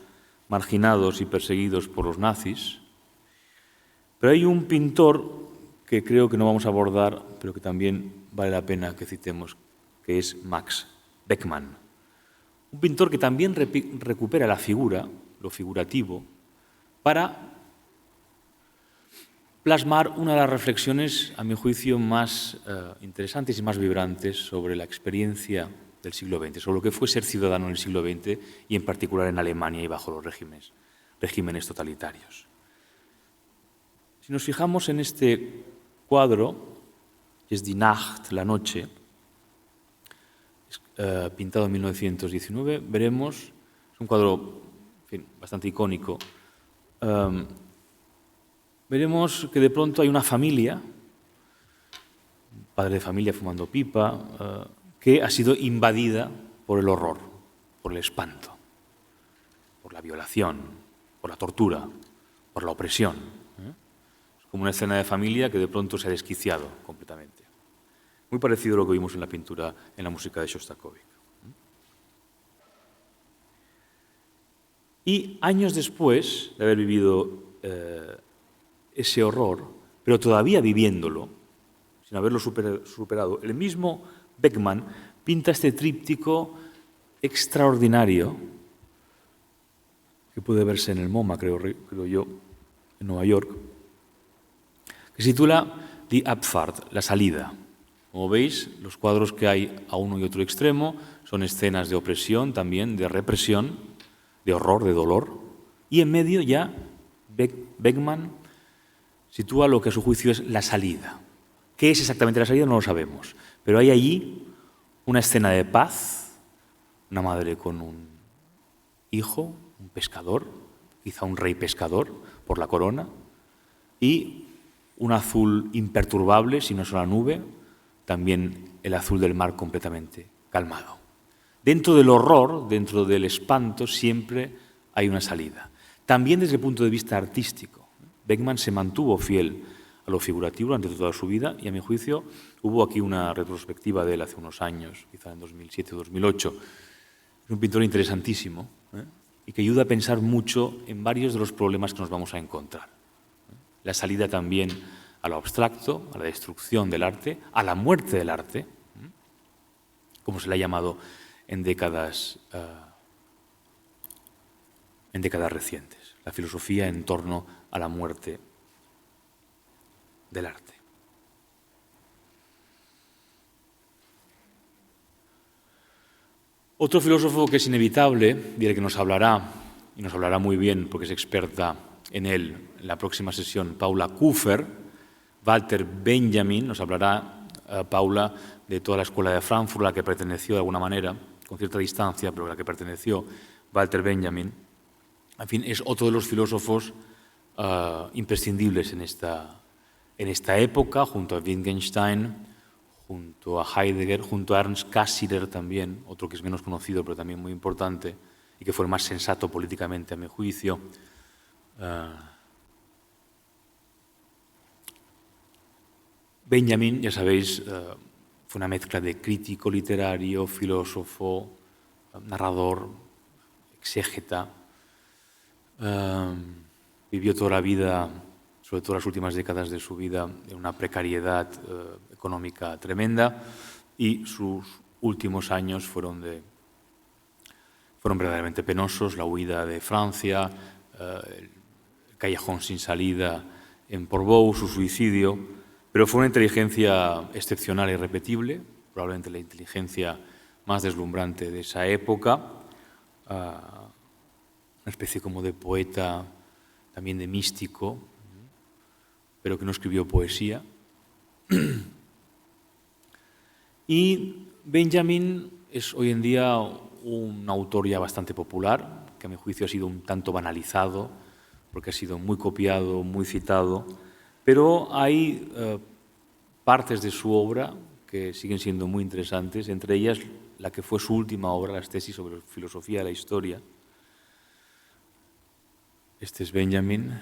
marginados y perseguidos por los nazis. Pero hay un pintor que creo que no vamos a abordar, pero que también vale la pena que citemos, que es Max Beckmann. Un pintor que también recupera la figura, lo figurativo, para plasmar una de las reflexiones, a mi juicio, más interesantes y más vibrantes sobre la experiencia del siglo XX, sobre lo que fue ser ciudadano en el siglo XX y en particular en Alemania y bajo los regímenes totalitarios. Si nos fijamos en este cuadro, que es Die Nacht, la noche, pintado en 1919, veremos, es un cuadro en fin, bastante icónico, veremos que de pronto hay una familia, un padre de familia fumando pipa, que ha sido invadida por el horror, por el espanto, por la violación, por la tortura, por la opresión. Es como una escena de familia que de pronto se ha desquiciado completamente. Muy parecido a lo que vimos en la pintura, en la música de Shostakovich. Y años después de haber vivido ese horror, pero todavía viviéndolo, sin haberlo superado, el mismo Beckmann pinta este tríptico extraordinario que puede verse en el MoMA, creo yo, en Nueva York, que se titula Die Abfahrt, la salida. Como veis, los cuadros que hay a uno y otro extremo son escenas de opresión también, de represión, de horror, de dolor. Y en medio ya Beckmann sitúa lo que a su juicio es la salida. ¿Qué es exactamente la salida? No lo sabemos. Pero hay allí una escena de paz, una madre con un hijo, un pescador, quizá un rey pescador por la corona, y un azul imperturbable, si no es una nube, también el azul del mar completamente calmado. Dentro del horror, dentro del espanto, siempre hay una salida. También desde el punto de vista artístico. Beckmann se mantuvo fiel a lo figurativo durante toda su vida y, a mi juicio, hubo aquí una retrospectiva de él hace unos años, quizá en 2007 o 2008. Es un pintor interesantísimo y que ayuda a pensar mucho en varios de los problemas que nos vamos a encontrar. La salida también a lo abstracto, a la destrucción del arte, a la muerte del arte, como se le ha llamado en décadas recientes. La filosofía en torno a la muerte del arte. Otro filósofo que es inevitable y del que nos hablará, y nos hablará muy bien porque es experta en él en la próxima sesión, Paula Kupfer, Walter Benjamin, nos hablará Paula de toda la escuela de Frankfurt, a la que perteneció de alguna manera, con cierta distancia, pero a la que perteneció Walter Benjamin. En fin, es otro de los filósofos imprescindibles en esta época, junto a Wittgenstein, junto a Heidegger, junto a Ernst Cassirer también, otro que es menos conocido pero también muy importante y que fue el más sensato políticamente a mi juicio. Benjamin, ya sabéis, Fue una mezcla de crítico literario, filósofo, narrador, exégeta. Vivió toda la vida, sobre todo las últimas décadas de su vida, en una precariedad económica tremenda, y sus últimos años fueron verdaderamente penosos: la huida de Francia, el callejón sin salida en Portbou, su suicidio. Pero fue una inteligencia excepcional e irrepetible, probablemente la inteligencia más deslumbrante de esa época, una especie como de poeta, también de místico, pero que no escribió poesía. Y Benjamin es hoy en día un autor ya bastante popular, que a mi juicio ha sido un tanto banalizado, porque ha sido muy copiado, muy citado, pero hay partes de su obra que siguen siendo muy interesantes, entre ellas la que fue su última obra, las tesis sobre filosofía de la historia. Este es Benjamin,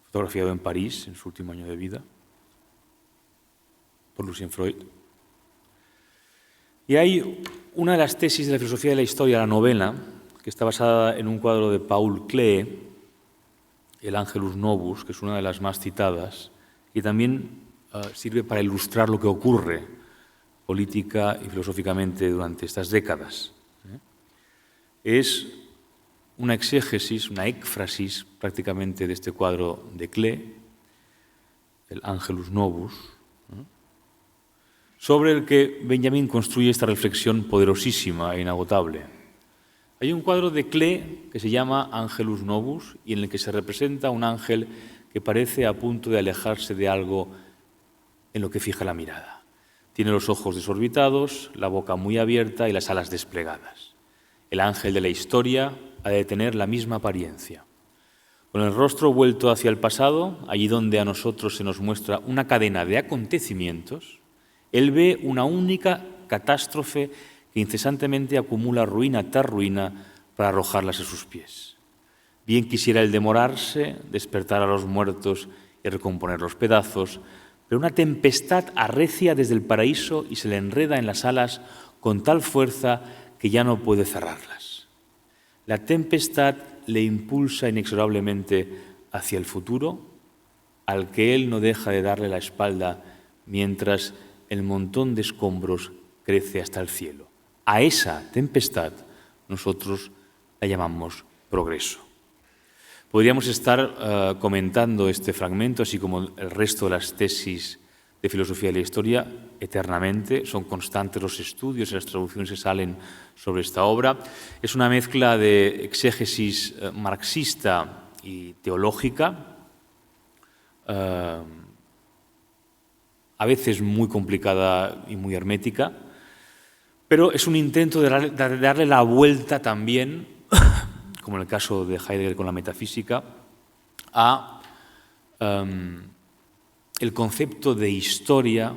fotografiado en París en su último año de vida por Lucien Freud. Y hay una de las tesis de la filosofía de la historia, la novena, que está basada en un cuadro de Paul Klee, el Angelus Novus, que es una de las más citadas, y también sirve para ilustrar lo que ocurre política y filosóficamente durante estas décadas. Es una exégesis, una éfrasis prácticamente de este cuadro de Klee, el Angelus Novus, sobre el que Benjamin construye esta reflexión poderosísima e inagotable. Hay un cuadro de Klee que se llama Angelus Novus y en el que se representa un ángel que parece a punto de alejarse de algo en lo que fija la mirada. Tiene los ojos desorbitados, la boca muy abierta y las alas desplegadas. El ángel de la historia ha de tener la misma apariencia. Con el rostro vuelto hacia el pasado, allí donde a nosotros se nos muestra una cadena de acontecimientos, él ve una única catástrofe que incesantemente acumula ruina tras ruina para arrojarlas a sus pies. Bien quisiera él demorarse, despertar a los muertos y recomponer los pedazos, pero una tempestad arrecia desde el paraíso y se le enreda en las alas con tal fuerza que ya no puede cerrarlas. La tempestad le impulsa inexorablemente hacia el futuro, al que él no deja de darle la espalda mientras el montón de escombros crece hasta el cielo. A esa tempestad nosotros la llamamos progreso. Podríamos estar comentando este fragmento, así como el resto de las tesis de filosofía de la historia, eternamente. Son constantes los estudios y las traducciones que salen sobre esta obra. Es una mezcla de exégesis marxista y teológica, a veces muy complicada y muy hermética, pero es un intento de darle la vuelta también, como en el caso de Heidegger con la metafísica, a el concepto de historia,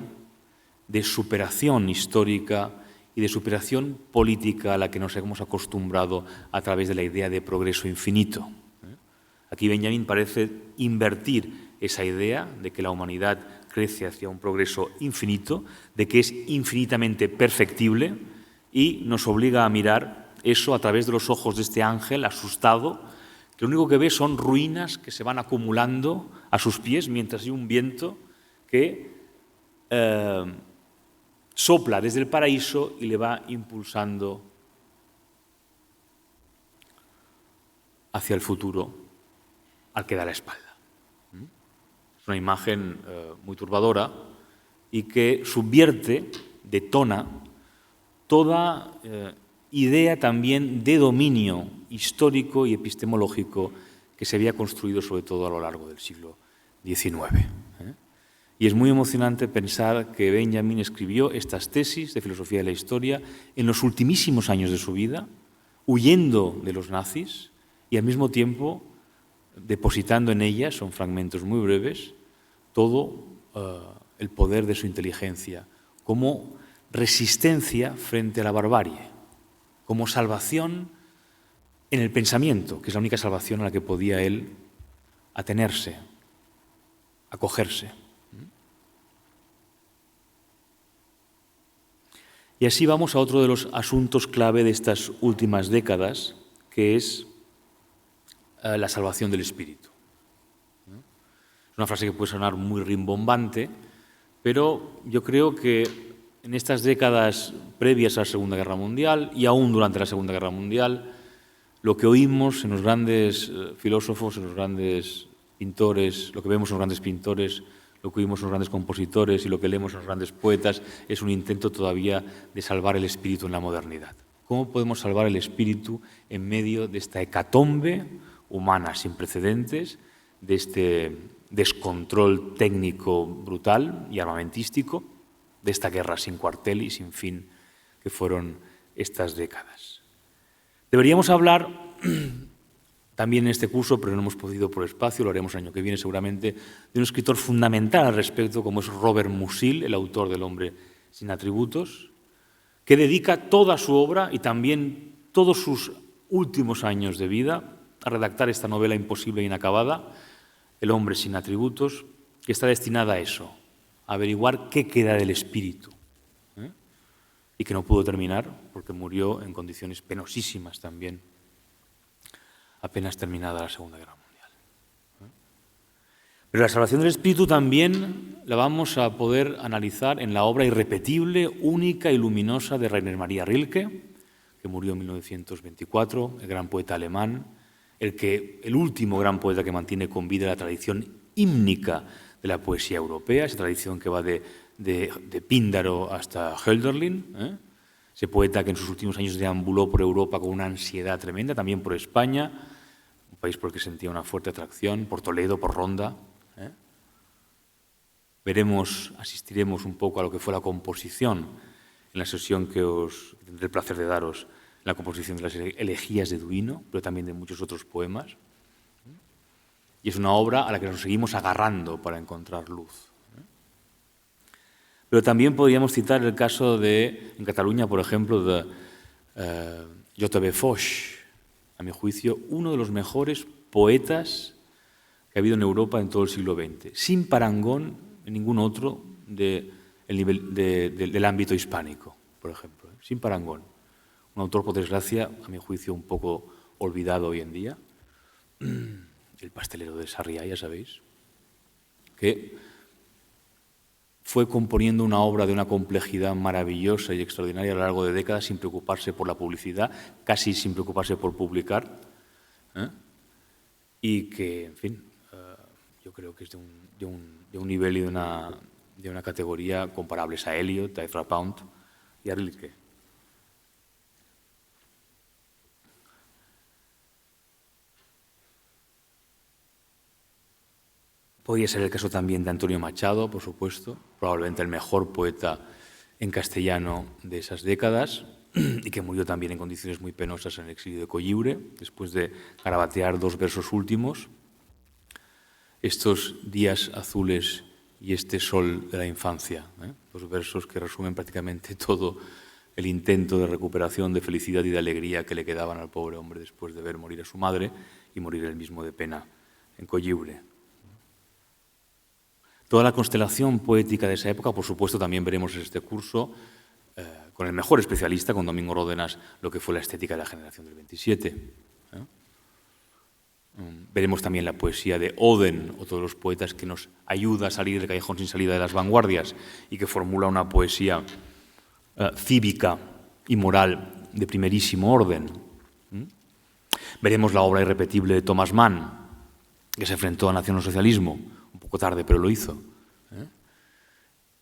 de superación histórica y de superación política a la que nos hemos acostumbrado a través de la idea de progreso infinito. Aquí Benjamin parece invertir esa idea de que la humanidad crece hacia un progreso infinito, de que es infinitamente perfectible, y nos obliga a mirar eso a través de los ojos de este ángel asustado, que lo único que ve son ruinas que se van acumulando a sus pies mientras hay un viento que sopla desde el paraíso y le va impulsando hacia el futuro al que da la espalda. Es una imagen muy turbadora y que subvierte, detona toda idea también de dominio histórico y epistemológico que se había construido sobre todo a lo largo del siglo XIX. Y es muy emocionante pensar que Benjamin escribió estas tesis de filosofía de la historia en los ultimísimos años de su vida, huyendo de los nazis y al mismo tiempo depositando en ellas, son fragmentos muy breves, todo el poder de su inteligencia como resistencia frente a la barbarie, como salvación en el pensamiento, que es la única salvación a la que podía él atenerse, acogerse. Y así vamos a otro de los asuntos clave de estas últimas décadas, que es la salvación del espíritu. Es una frase que puede sonar muy rimbombante, pero yo creo que en estas décadas previas a la Segunda Guerra Mundial y aún durante la Segunda Guerra Mundial, lo que oímos en los grandes filósofos, en los grandes pintores, lo que vemos en los grandes pintores, lo que oímos en los grandes compositores y lo que leemos en los grandes poetas es un intento todavía de salvar el espíritu en la modernidad. ¿Cómo podemos salvar el espíritu en medio de esta hecatombe humana sin precedentes, de este descontrol técnico brutal y armamentístico, de esta guerra sin cuartel y sin fin que fueron estas décadas? Deberíamos hablar también en este curso, pero no hemos podido por espacio, lo haremos el año que viene seguramente, de un escritor fundamental al respecto, como es Robert Musil, el autor del Hombre sin atributos, que dedica toda su obra y también todos sus últimos años de vida a redactar esta novela imposible e inacabada, El hombre sin atributos, que está destinada a eso, a averiguar qué queda del espíritu, y que no pudo terminar porque murió en condiciones penosísimas también, apenas terminada la Segunda Guerra Mundial. Pero la salvación del espíritu también la vamos a poder analizar en la obra irrepetible, única y luminosa de Rainer Maria Rilke, que murió en 1924, el gran poeta alemán, el último gran poeta que mantiene con vida la tradición hímnica de la poesía europea, esa tradición que va de Píndaro hasta Hölderlin, ese poeta que en sus últimos años deambuló por Europa con una ansiedad tremenda, también por España, un país por el que sentía una fuerte atracción, por Toledo, por Ronda. Asistiremos un poco a lo que fue la composición en la sesión que os tendré el placer de daros, la composición de las elegías de Duino, pero también de muchos otros poemas. Y es una obra a la que nos seguimos agarrando para encontrar luz. Pero también podríamos citar el caso en Cataluña, por ejemplo, de J.B. Foix, a mi juicio, uno de los mejores poetas que ha habido en Europa en todo el siglo XX, sin parangón en ningún otro del ámbito hispánico, por ejemplo, sin parangón. Un autor, por desgracia, a mi juicio, un poco olvidado hoy en día, el pastelero de Sarriá, ya sabéis, que fue componiendo una obra de una complejidad maravillosa y extraordinaria a lo largo de décadas sin preocuparse por la publicidad, casi sin preocuparse por publicar, y que, en fin, yo creo que es de un nivel y de una categoría comparables a Eliot, a Ezra Pound y a Rilke. Podría ser el caso también de Antonio Machado, por supuesto, probablemente el mejor poeta en castellano de esas décadas y que murió también en condiciones muy penosas en el exilio de Coyiure, después de garabatear 2 versos últimos, estos días azules y este sol de la infancia, 2 versos que resumen prácticamente todo el intento de recuperación, de felicidad y de alegría que le quedaban al pobre hombre después de ver morir a su madre y morir él mismo de pena en Coyiure. Toda la constelación poética de esa época, por supuesto, también veremos en este curso, con el mejor especialista, con Domingo Ródenas, lo que fue la estética de la generación del 27. Veremos también la poesía de Oden, otro de los poetas que nos ayuda a salir del callejón sin salida de las vanguardias y que formula una poesía cívica y moral de primerísimo orden. Veremos la obra irrepetible de Thomas Mann, que se enfrentó al nacionalsocialismo, un poco tarde, pero lo hizo,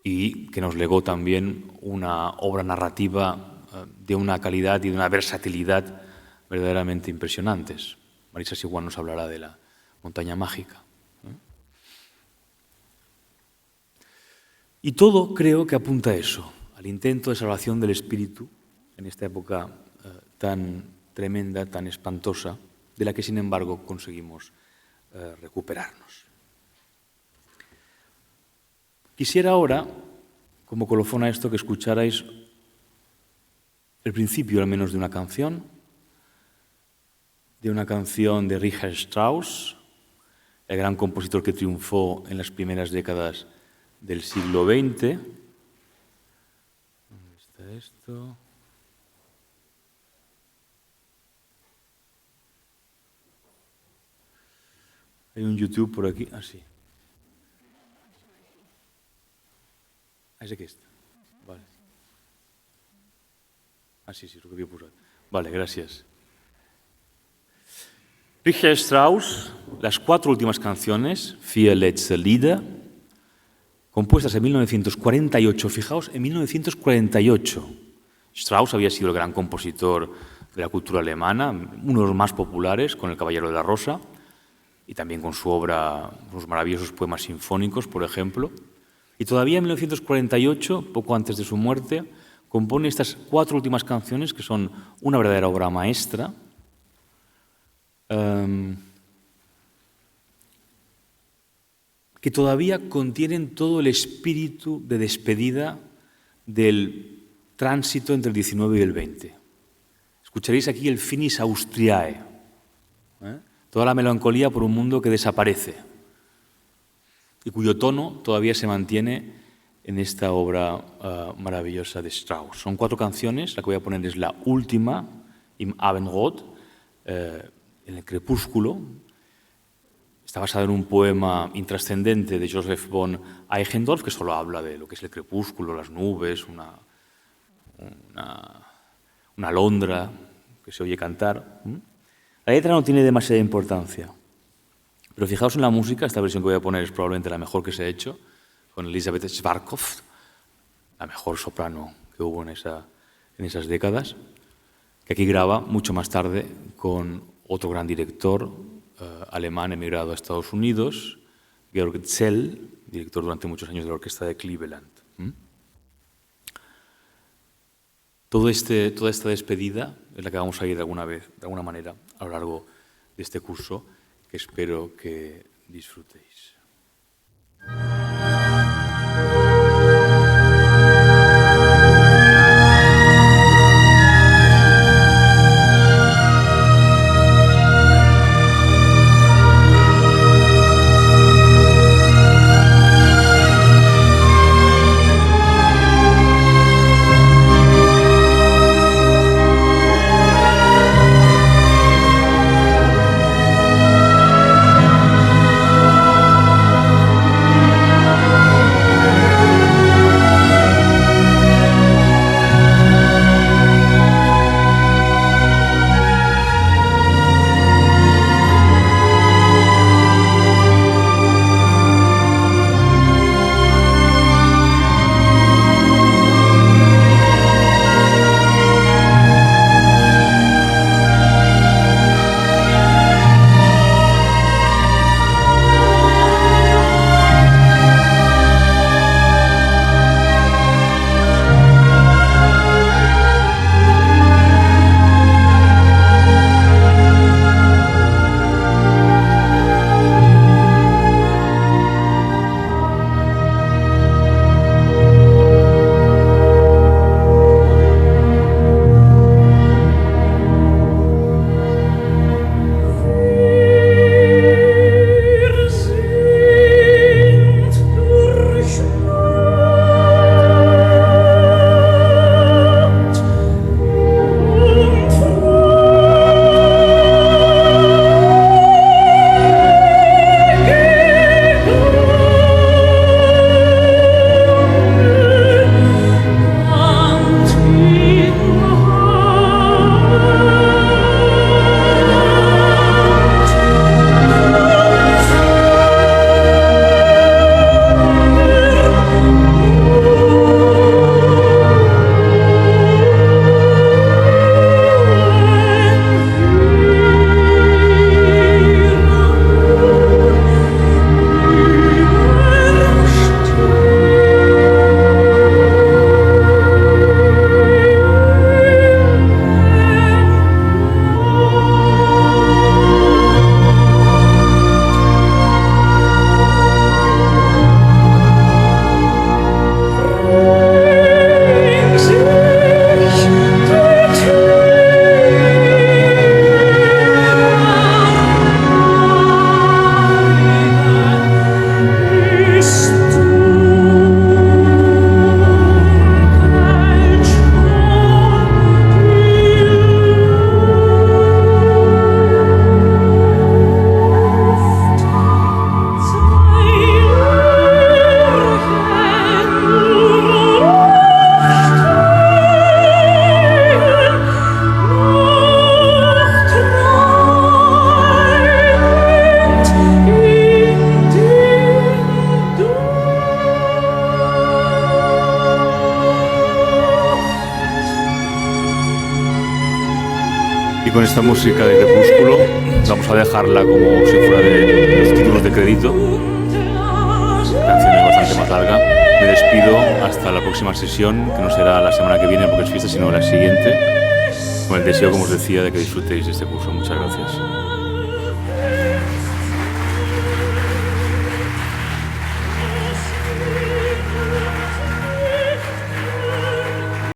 y que nos legó también una obra narrativa de una calidad y de una versatilidad verdaderamente impresionantes. Marisa Siguán nos hablará de la montaña mágica. Y todo creo que apunta a eso, al intento de salvación del espíritu en esta época tan tremenda, tan espantosa, de la que sin embargo conseguimos recuperarnos. Quisiera ahora, como colofón a esto, que escucharais el principio al menos de una canción de Richard Strauss, el gran compositor que triunfó en las primeras décadas del siglo XX. ¿Dónde está ver esto. Hay un YouTube por aquí. Ah, sí. És aquest. Vale. Ah, sí, sí, el que havia posat. Vale, gracias. Richard Strauss, las 4 últimas canciones, Vier letzte Lieder, compuestas en 1948. Fijaos, en 1948. Strauss había sido el gran compositor de la cultura alemana, uno de los más populares, con El Caballero de la Rosa, y también con su obra, sus maravillosos poemas sinfónicos, por ejemplo. Y todavía en 1948, poco antes de su muerte, compone estas 4 últimas canciones, que son una verdadera obra maestra, que todavía contienen todo el espíritu de despedida del tránsito entre el 19 y el 20. Escucharéis aquí el Finis Austriae, toda la melancolía por un mundo que desaparece y cuyo tono todavía se mantiene en esta obra maravillosa de Strauss. Son 4 canciones, la que voy a poner es la última, Im Abendrot, en el crepúsculo. Está basada en un poema intrascendente de Joseph von Eichendorff, que solo habla de lo que es el crepúsculo, las nubes, una alondra que se oye cantar. La letra no tiene demasiada importancia, pero fijaos en la música. Esta versión que voy a poner es probablemente la mejor que se ha hecho, con Elisabeth Schwarzkopf, la mejor soprano que hubo en esas décadas, que aquí graba mucho más tarde con otro gran director alemán emigrado a Estados Unidos, Georg Zell, director durante muchos años de la Orquesta de Cleveland. Toda esta despedida es la que vamos a ir de alguna manera, a lo largo de este curso, que espero que disfrutéis. con esta música de Crepúsculo. Vamos a dejarla como si fuera de los títulos de crédito. La canción es bastante más larga. Me despido hasta la próxima sesión, que no será la semana que viene porque es fiesta, sino la siguiente, con el deseo, como os decía, de que disfrutéis de este curso. Muchas gracias.